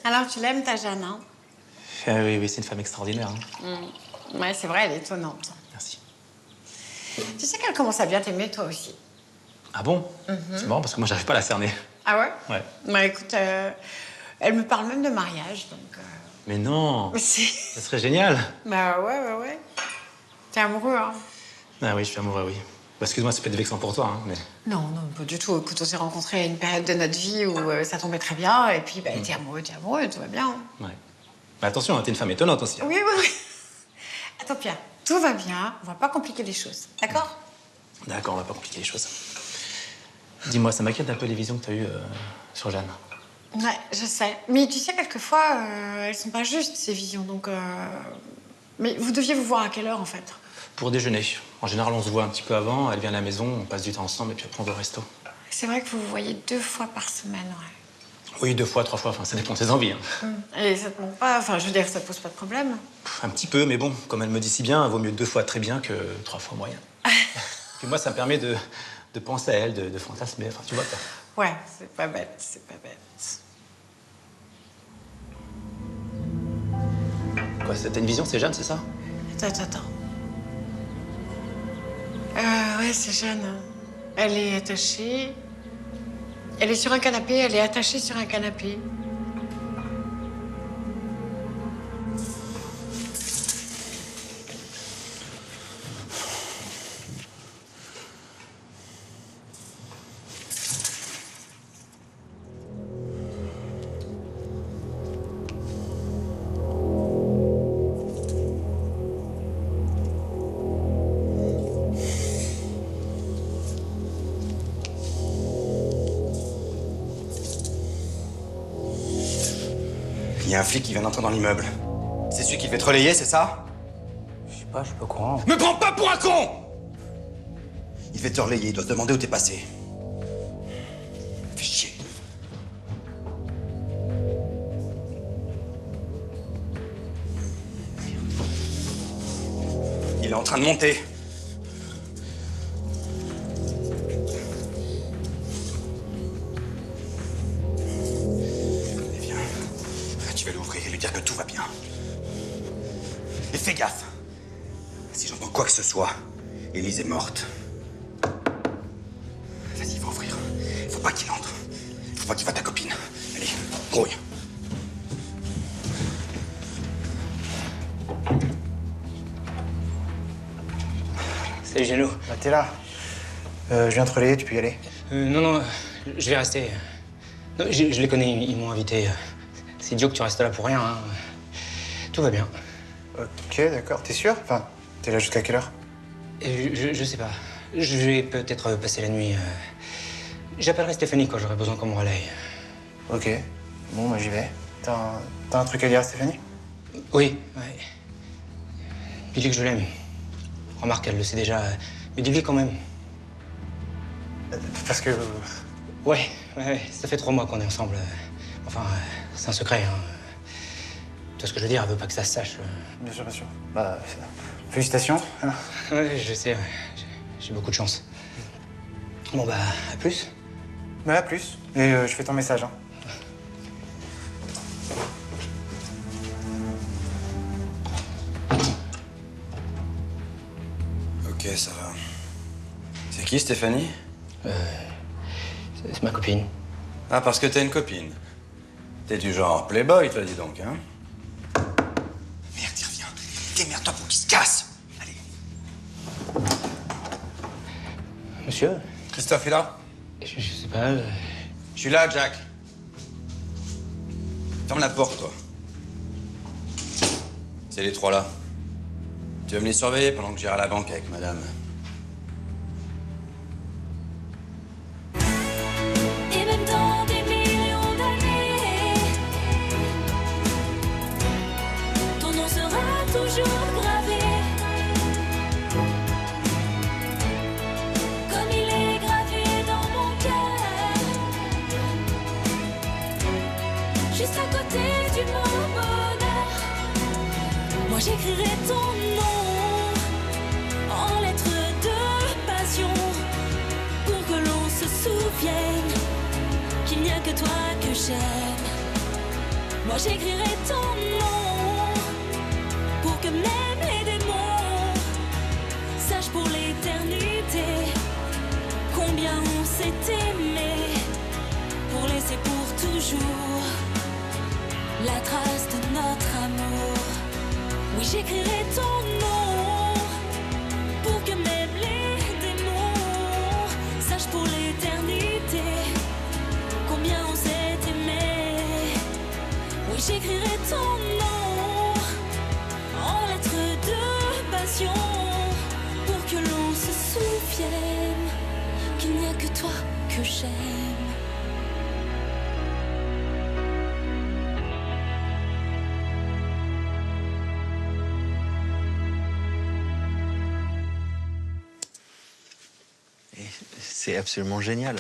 Speaker 9: Alors, tu l'aimes, ta Jeanne, hein?
Speaker 4: Oui, c'est une femme extraordinaire. Hein.
Speaker 9: Ouais, c'est vrai, elle est étonnante.
Speaker 4: Merci.
Speaker 9: Tu sais qu'elle commence à bien t'aimer, toi aussi.
Speaker 4: Ah bon? C'est marrant parce que moi, j'arrive pas à la cerner.
Speaker 9: Ah ouais?
Speaker 4: Ouais.
Speaker 9: Bah écoute, elle me parle même de mariage, donc...
Speaker 4: Mais non!
Speaker 9: Mais si.
Speaker 4: Ça serait génial!
Speaker 9: Bah ouais. T'es amoureux, hein?
Speaker 4: Ah oui, je suis amoureux, oui. Bah, excuse-moi, c'est peut-être vexant pour toi, hein, mais...
Speaker 9: Non, pas du tout. Écoute, on s'est rencontrés à une période de notre vie où ça tombait très bien, et puis, bah, t'es amoureux, tout va bien.
Speaker 4: Ouais. Mais attention, hein, t'es une femme étonnante aussi.
Speaker 9: Oui. Attends, Pierre, tout va bien, on va pas compliquer les choses, d'accord?
Speaker 4: D'accord, on va pas compliquer les choses. Dis-moi, ça m'inquiète un peu les visions que t'as eues sur Jeanne.
Speaker 9: Ouais, je sais. Mais tu sais, quelquefois, elles sont pas justes, ces visions, donc... Mais vous deviez vous voir à quelle heure, en fait?
Speaker 4: Pour déjeuner. En général, on se voit un petit peu avant, elle vient à la maison, on passe du temps ensemble, et puis après, on va au resto.
Speaker 9: C'est vrai que vous vous voyez 2 fois par semaine, ouais.
Speaker 4: Oui, 2 fois, 3 fois, enfin, ça dépend de ses envies. Hein.
Speaker 9: Et ça te manque pas? Enfin, je veux dire, ça te pose pas de problème?
Speaker 4: Un petit peu, mais bon, comme elle me dit si bien, il vaut mieux 2 fois très bien que 3 fois moyen. Puis moi, ça me permet de penser à elle, de fantasmer, enfin, tu vois quoi.
Speaker 9: Ouais, c'est pas bête.
Speaker 4: Quoi, t'as une vision, c'est Jeanne, c'est ça?
Speaker 9: Attends. Ouais, c'est Jeanne. Elle est attachée. Elle est sur un canapé, elle est attachée sur un canapé.
Speaker 2: Il y a un flic qui vient d'entrer dans l'immeuble. C'est celui qui devait te relayer, c'est ça?
Speaker 4: Je sais pas, je suis pas au courant.
Speaker 2: Me prends pas pour un con! Il fait te relayer, il doit se demander où t'es passé. Fais chier. Il est en train de monter. Eh bien, tu vas l'ouvrir et lui dire que tout va bien. Et fais gaffe. Si j'entends quoi que ce soit, Élise est morte. Vas-y, va ouvrir. Faut pas qu'il entre. Faut pas qu'il voie ta copine. Allez, grouille.
Speaker 4: Salut Géno.
Speaker 20: Bah, t'es là. Je viens te relayer, tu peux y aller.
Speaker 4: Non, je vais rester. Non, je les connais, ils m'ont invité. C'est idiot que tu restes là pour rien. Hein. Tout va bien.
Speaker 20: Ok, d'accord. T'es sûr? Enfin, t'es là jusqu'à quelle heure?
Speaker 4: Je sais pas. Je vais peut-être passer la nuit. J'appellerai Stéphanie quand j'aurai besoin qu'on me relaye.
Speaker 20: Ok. Bon, bah j'y vais. T'as un truc à dire à Stéphanie?
Speaker 4: Oui, ouais. Dis-lui que je l'aime. Remarque, elle le sait déjà. Mais dis-lui quand même.
Speaker 20: Parce que...
Speaker 4: Ouais, ça fait 3 mois qu'on est ensemble. Enfin, c'est un secret, hein. Tu vois ce que je veux dire, elle veut pas que ça se sache.
Speaker 20: Bien sûr, bien sûr. Bah, félicitations.
Speaker 4: Ouais, je sais, ouais. J'ai beaucoup de chance. Bon, bah, à plus.
Speaker 20: Bah, à plus. Et je fais ton message, hein.
Speaker 2: Ok, ça va. C'est qui, Stéphanie?
Speaker 4: C'est ma copine.
Speaker 2: Ah, parce que t'as une copine. T'es du genre playboy, toi, dis donc, hein? Merde, il revient. Démerde-toi pour qu'il se casse. Allez.
Speaker 4: Monsieur?
Speaker 2: Christophe est là?
Speaker 4: Je sais pas.
Speaker 2: Je suis là, Jack. Ferme la porte, toi. C'est les 3 là. Tu vas me les surveiller pendant que j'irai à la banque avec madame.
Speaker 13: Et même dans des millions d'années, ton nom sera toujours gravé, comme il est gravé dans mon cœur, juste à côté du mot bonheur. Moi j'écrirai ton nom en lettres de passion, pour que l'on se souvienne qu'il n'y a que toi que j'aime. Moi j'écrirai ton nom pour que même les démons sachent pour l'éternité combien on s'est aimé, pour laisser pour toujours la trace de notre amour. Oui, j'écrirai ton nom pour que même les démons sachent pour l'éternité combien on s'est aimé. Oui, j'écrirai ton nom en lettres de passion, pour que l'on se souvienne qu'il n'y a que toi que j'aime.
Speaker 11: C'est absolument génial.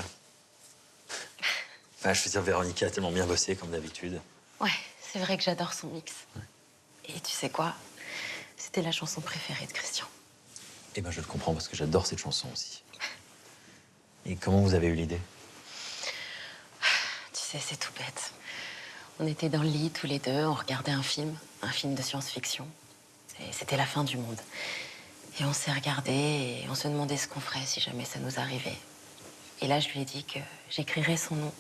Speaker 11: Enfin, je veux dire, Véronica a tellement bien bossé, comme d'habitude.
Speaker 15: Ouais, c'est vrai que j'adore son mix. Et tu sais quoi? C'était la chanson préférée de Christian.
Speaker 11: Eh ben, je te comprends, parce que j'adore cette chanson aussi. Et comment vous avez eu l'idée?
Speaker 15: Tu sais, c'est tout bête. On était dans le lit tous les deux, on regardait un film de science-fiction. Et c'était la fin du monde. Et on s'est regardés et on se demandait ce qu'on ferait si jamais ça nous arrivait. Et là, je lui ai dit que j'écrirais son nom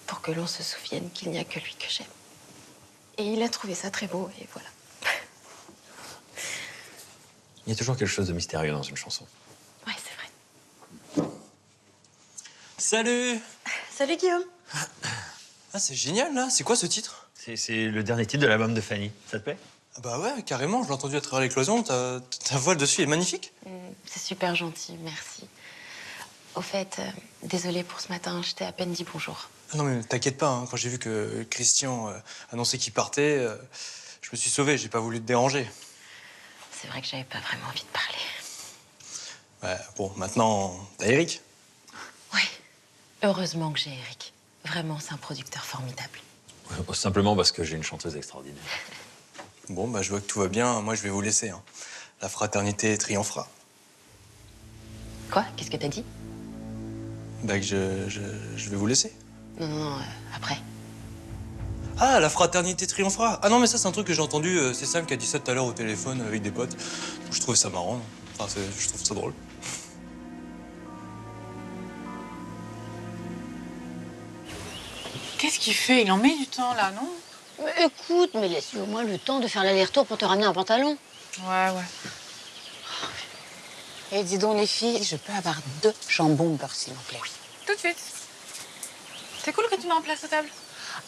Speaker 15: pour que l'on se souvienne qu'il n'y a que lui que j'aime. Et il a trouvé ça très beau, et voilà.
Speaker 11: Il y a toujours quelque chose de mystérieux dans une chanson.
Speaker 15: Ouais, c'est vrai.
Speaker 11: Salut!
Speaker 15: Salut, Guillaume.
Speaker 11: Ah, c'est génial, là. C'est quoi ce titre? C'est le dernier titre de l'album de Fanny. Ça te plaît?
Speaker 21: Ah bah ouais, carrément. Je l'ai entendu à travers les cloisons. Ta voix dessus est magnifique.
Speaker 15: C'est super gentil, merci. Au fait, désolée pour ce matin, je t'ai à peine dit bonjour.
Speaker 21: Ah non, mais t'inquiète pas, hein. Quand j'ai vu que Christian annonçait qu'il partait, je me suis sauvé. J'ai pas voulu te déranger.
Speaker 15: c'est vrai que j'avais pas vraiment envie de parler.
Speaker 21: Ouais, bon, maintenant, t'as Eric.
Speaker 15: Heureusement que j'ai Eric. Vraiment, c'est un producteur formidable.
Speaker 11: Simplement parce que j'ai une chanteuse extraordinaire.
Speaker 21: Bon, bah, je vois que tout va bien. Moi, je vais vous laisser. Hein. La fraternité triomphera.
Speaker 15: Quoi? Qu'est-ce que t'as dit?
Speaker 21: Bah, que je vais vous laisser.
Speaker 15: Non, après.
Speaker 21: Ah, la fraternité triomphera. Ah non, mais ça, c'est un truc que j'ai entendu. C'est Sam qui a dit ça tout à l'heure au téléphone avec des potes. Je trouve ça marrant. Enfin, je trouve ça drôle.
Speaker 5: Qu'est-ce qu'il fait? Il en met du temps, là, non?
Speaker 8: Mais écoute, mais laisse-lui au moins le temps de faire l'aller-retour pour te ramener un pantalon.
Speaker 5: Ouais.
Speaker 7: Et dis donc, les filles, je peux avoir 2 jambons beurre, s'il vous plaît.
Speaker 5: Tout de suite. C'est cool que tu mets en place la table.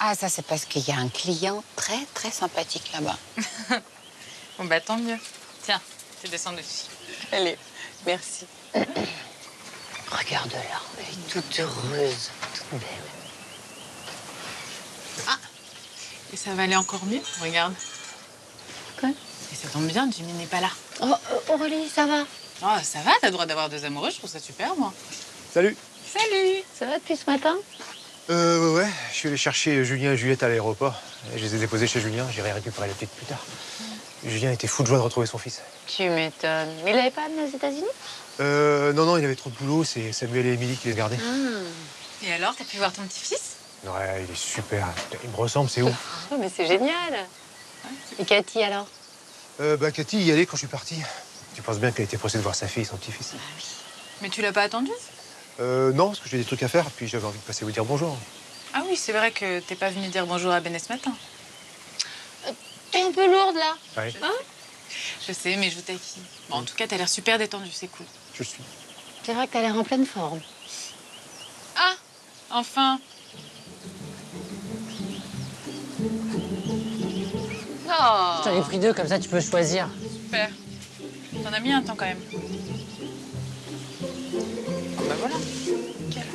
Speaker 7: Ah, ça, c'est parce qu'il y a un client très, très sympathique là-bas.
Speaker 5: Bon, bah, tant mieux. Tiens, tu descends dessus.
Speaker 7: Allez, merci.
Speaker 8: Regarde-la, elle est toute heureuse, toute belle.
Speaker 5: Et ça va aller encore mieux, regarde.
Speaker 8: Quoi?
Speaker 5: Et ça tombe bien, Jimmy n'est pas là.
Speaker 8: Oh, Aurélie, ça va?
Speaker 5: Oh, ça va, t'as le droit d'avoir 2 amoureux, je trouve ça super, moi.
Speaker 18: Salut.
Speaker 5: Salut.
Speaker 8: Ça va depuis ce matin?
Speaker 17: Ouais. Je suis allé chercher Julien et Juliette à l'aéroport. Je les ai déposés chez Julien. J'irai récupérer la petite plus tard. Julien était fou de joie de retrouver son fils.
Speaker 8: Tu m'étonnes. Mais il l'avait pas amené aux États-Unis?
Speaker 17: Non, il avait trop de boulot. C'est Samuel et Émilie qui les gardaient.
Speaker 5: Et alors, t'as pu voir ton petit-fils?
Speaker 17: Ouais, il est super. Il me ressemble, c'est ouf.
Speaker 8: Oh, mais c'est génial. Et Cathy, alors?
Speaker 17: Cathy y allait quand je suis parti. Tu penses bien qu'elle était pressée de voir sa fille et son petit-fils.
Speaker 5: Mais tu l'as pas attendu?
Speaker 17: Non, parce que j'ai des trucs à faire, puis j'avais envie de passer vous dire bonjour.
Speaker 5: Ah oui, c'est vrai que t'es pas venu dire bonjour à Béné ce matin.
Speaker 8: T'es un peu lourde, là.
Speaker 17: Ouais.
Speaker 8: Hein?
Speaker 5: Je sais, mais je vous taquine. Bon, en tout cas, t'as l'air super détendu, c'est cool.
Speaker 17: Je suis.
Speaker 8: C'est vrai que t'as l'air en pleine forme.
Speaker 5: Ah, enfin.
Speaker 8: Oh. J'en ai pris 2, comme ça tu peux choisir.
Speaker 5: Super. T'en as mis un temps quand même. Bah voilà. Nickel.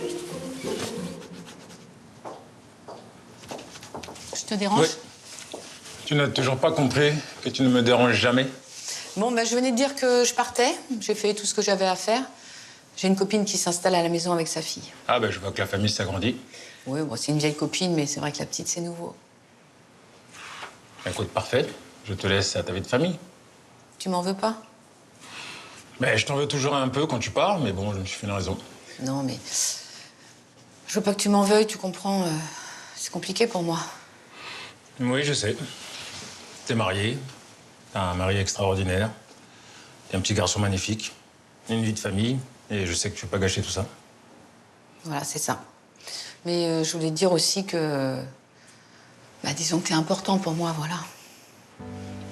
Speaker 5: Je te dérange?
Speaker 19: Oui. Tu n'as toujours pas compris que tu ne me déranges jamais?
Speaker 12: Bon, bah, je venais de dire que je partais. J'ai fait tout ce que j'avais à faire. J'ai une copine qui s'installe à la maison avec sa fille.
Speaker 19: Ah, ben je vois que la famille s'agrandit.
Speaker 12: Oui, bon, c'est une vieille copine, mais c'est vrai que la petite, c'est nouveau.
Speaker 19: Écoute, parfait. Je te laisse à ta vie de famille.
Speaker 12: Tu m'en veux pas?
Speaker 19: Ben, je t'en veux toujours un peu quand tu pars, mais bon, je me suis fait une raison.
Speaker 12: Non, mais je veux pas que tu m'en veuilles, tu comprends. C'est compliqué pour moi.
Speaker 19: Oui, je sais. T'es marié, t'as un mari extraordinaire, t'as un petit garçon magnifique, une vie de famille, et je sais que tu veux pas gâcher tout ça.
Speaker 12: Voilà, c'est ça. Mais je voulais te dire aussi que... Bah, disons que t'es important pour moi, voilà.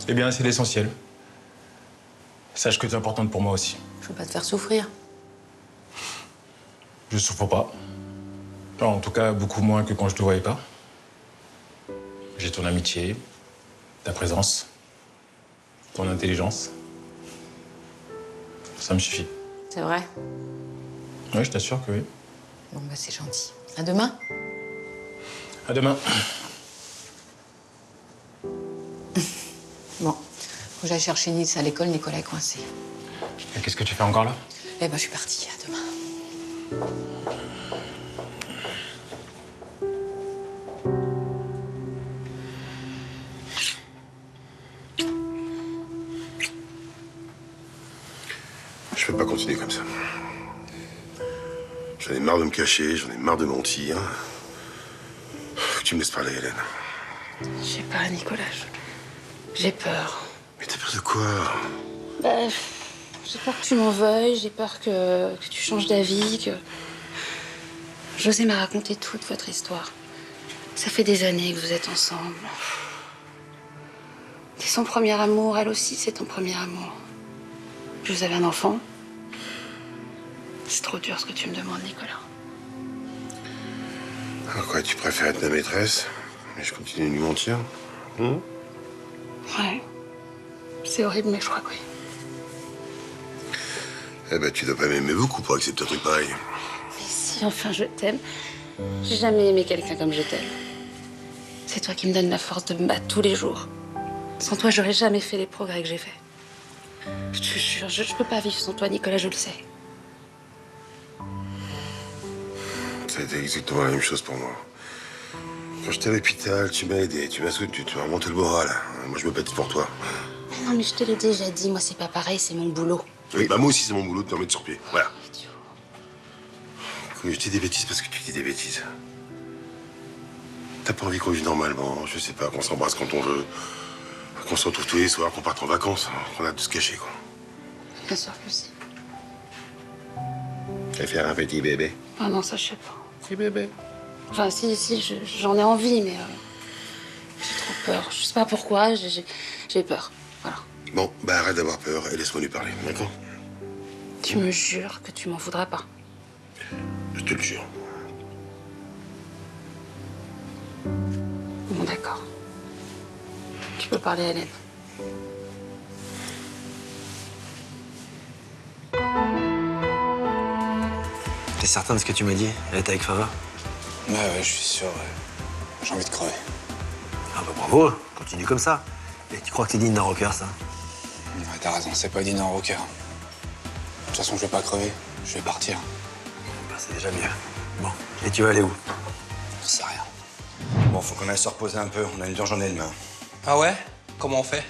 Speaker 19: Eh bien, c'est l'essentiel. Sache que t'es importante pour moi aussi.
Speaker 12: Je veux pas te faire souffrir.
Speaker 19: Je souffre pas. Enfin, en tout cas, beaucoup moins que quand je te voyais pas. J'ai ton amitié, ta présence, ton intelligence. Ça me suffit.
Speaker 12: C'est vrai?
Speaker 19: Oui, je t'assure que oui.
Speaker 12: Bon, bah, c'est gentil. À demain?
Speaker 19: À demain.
Speaker 12: Bon, faut que j'aille chercher Nice à l'école, Nicolas est coincé.
Speaker 19: Et qu'est-ce que tu fais encore là?
Speaker 12: Eh ben, je suis partie. À demain.
Speaker 16: Je peux pas continuer comme ça. J'en ai marre de me cacher, j'en ai marre de mentir. Faut que tu me laisses parler, Hélène.
Speaker 15: Je sais pas, Nicolas. J'ai peur.
Speaker 16: Mais t'as peur de quoi?
Speaker 15: Bah, j'ai peur que tu m'en veuilles, j'ai peur que tu changes d'avis, que... José m'a raconté toute votre histoire. Ça fait des années que vous êtes ensemble. C'est son premier amour, elle aussi, c'est ton premier amour. Vous avez un enfant. C'est trop dur ce que tu me demandes, Nicolas.
Speaker 16: Alors quoi, tu préfères être ma maîtresse? Et je continue de lui mentir?
Speaker 15: Ouais. C'est horrible, mais je crois que oui.
Speaker 16: Eh ben, tu dois pas m'aimer beaucoup pour accepter un truc pareil.
Speaker 15: Mais si, enfin, je t'aime. J'ai jamais aimé quelqu'un comme je t'aime. C'est toi qui me donnes la force de me battre tous les jours. Sans toi, j'aurais jamais fait les progrès que j'ai faits. Je te jure, je peux pas vivre sans toi, Nicolas, je le sais.
Speaker 16: Ça a été exactement la même chose pour moi. Quand j'étais à l'hôpital, tu m'as aidé, tu m'as soutenu, tu m'as remonté le moral. Moi, je me bats pour toi.
Speaker 15: Non, mais je te l'ai déjà dit, moi, c'est pas pareil, c'est mon boulot.
Speaker 16: Oui, bah moi aussi, c'est mon boulot de te remettre sur pied. Voilà. Écoute, je dis des bêtises parce que tu dis des bêtises. T'as pas envie qu'on vive normalement, je sais pas, qu'on s'embrasse quand on veut, qu'on se retrouve tous les soirs, qu'on parte en vacances, qu'on a de se cacher, quoi.
Speaker 15: Bien sûr que si.
Speaker 16: Et faire un petit bébé.
Speaker 15: Ah non, ça, je sais pas.
Speaker 16: Petit bébé.
Speaker 15: Enfin, si, j'en ai envie, mais j'ai trop peur. Je sais pas pourquoi, j'ai peur. Voilà.
Speaker 16: Bon, bah arrête d'avoir peur et laisse-moi lui parler, d'accord?
Speaker 15: Tu me jures que tu m'en voudras pas.
Speaker 16: Je te le jure.
Speaker 15: Bon, d'accord. Tu peux parler à Hélène.
Speaker 11: T'es certain de ce que tu m'as dit? Elle était avec Fava?
Speaker 1: Ouais, je suis sûr. J'ai envie de crever.
Speaker 11: Ah bah bravo, continue comme ça. Et tu crois que c'est digne d'un rocker, ça?
Speaker 1: Ouais, t'as raison, c'est pas digne d'un rocker. De toute façon, je vais pas crever. Je vais partir.
Speaker 11: Bah, c'est déjà mieux. Bon, et tu vas aller où?
Speaker 1: Je sais rien.
Speaker 2: Bon, faut qu'on aille se reposer un peu. On a une dure journée demain.
Speaker 21: Ah ouais? Comment on fait?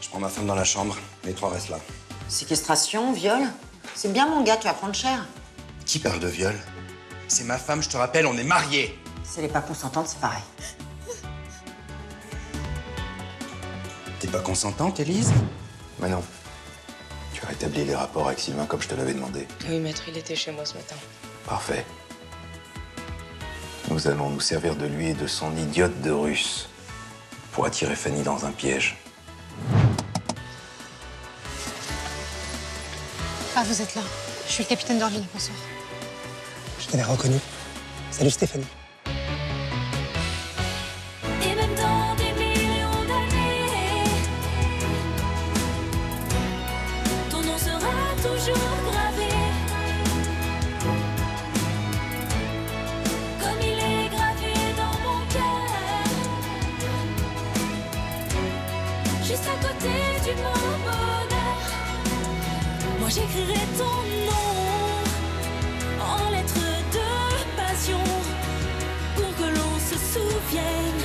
Speaker 2: Je prends ma femme dans la chambre. Les trois restent là.
Speaker 3: Séquestration, viol. C'est bien, mon gars, tu vas prendre cher.
Speaker 2: Qui parle de viol? C'est ma femme, je te rappelle, on est mariés.
Speaker 3: Si elle n'est pas consentante, c'est pareil.
Speaker 2: T'es pas consentante, Élise?
Speaker 14: Mais non. Tu as rétabli les rapports avec Sylvain comme je te l'avais demandé.
Speaker 12: Oui, maître, il était chez moi ce matin.
Speaker 14: Parfait. Nous allons nous servir de lui et de son idiote de russe pour attirer Fanny dans un piège.
Speaker 15: Ah, vous êtes là. Je suis le capitaine d'Orville, bonsoir.
Speaker 22: Je t'avais reconnu. Salut Stéphanie.
Speaker 13: Et même dans des millions d'années, ton nom sera toujours gravé. Comme il est gravé dans mon cœur, juste à côté du mot bonheur. Moi j'écrirai ton nom en lettres de passion pour que l'on se souvienne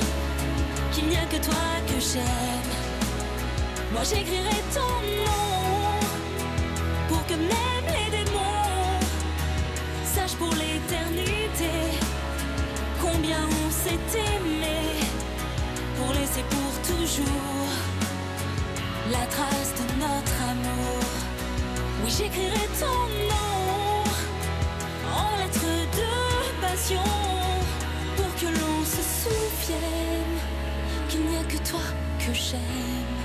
Speaker 13: qu'il n'y a que toi que j'aime. Moi j'écrirai ton nom pour que même les démons sachent pour l'éternité combien on s'est aimé, pour laisser pour toujours la trace de notre amour. Oui, j'écrirai ton nom en lettres de passion pour que l'on se souvienne qu'il n'y a que toi que j'aime.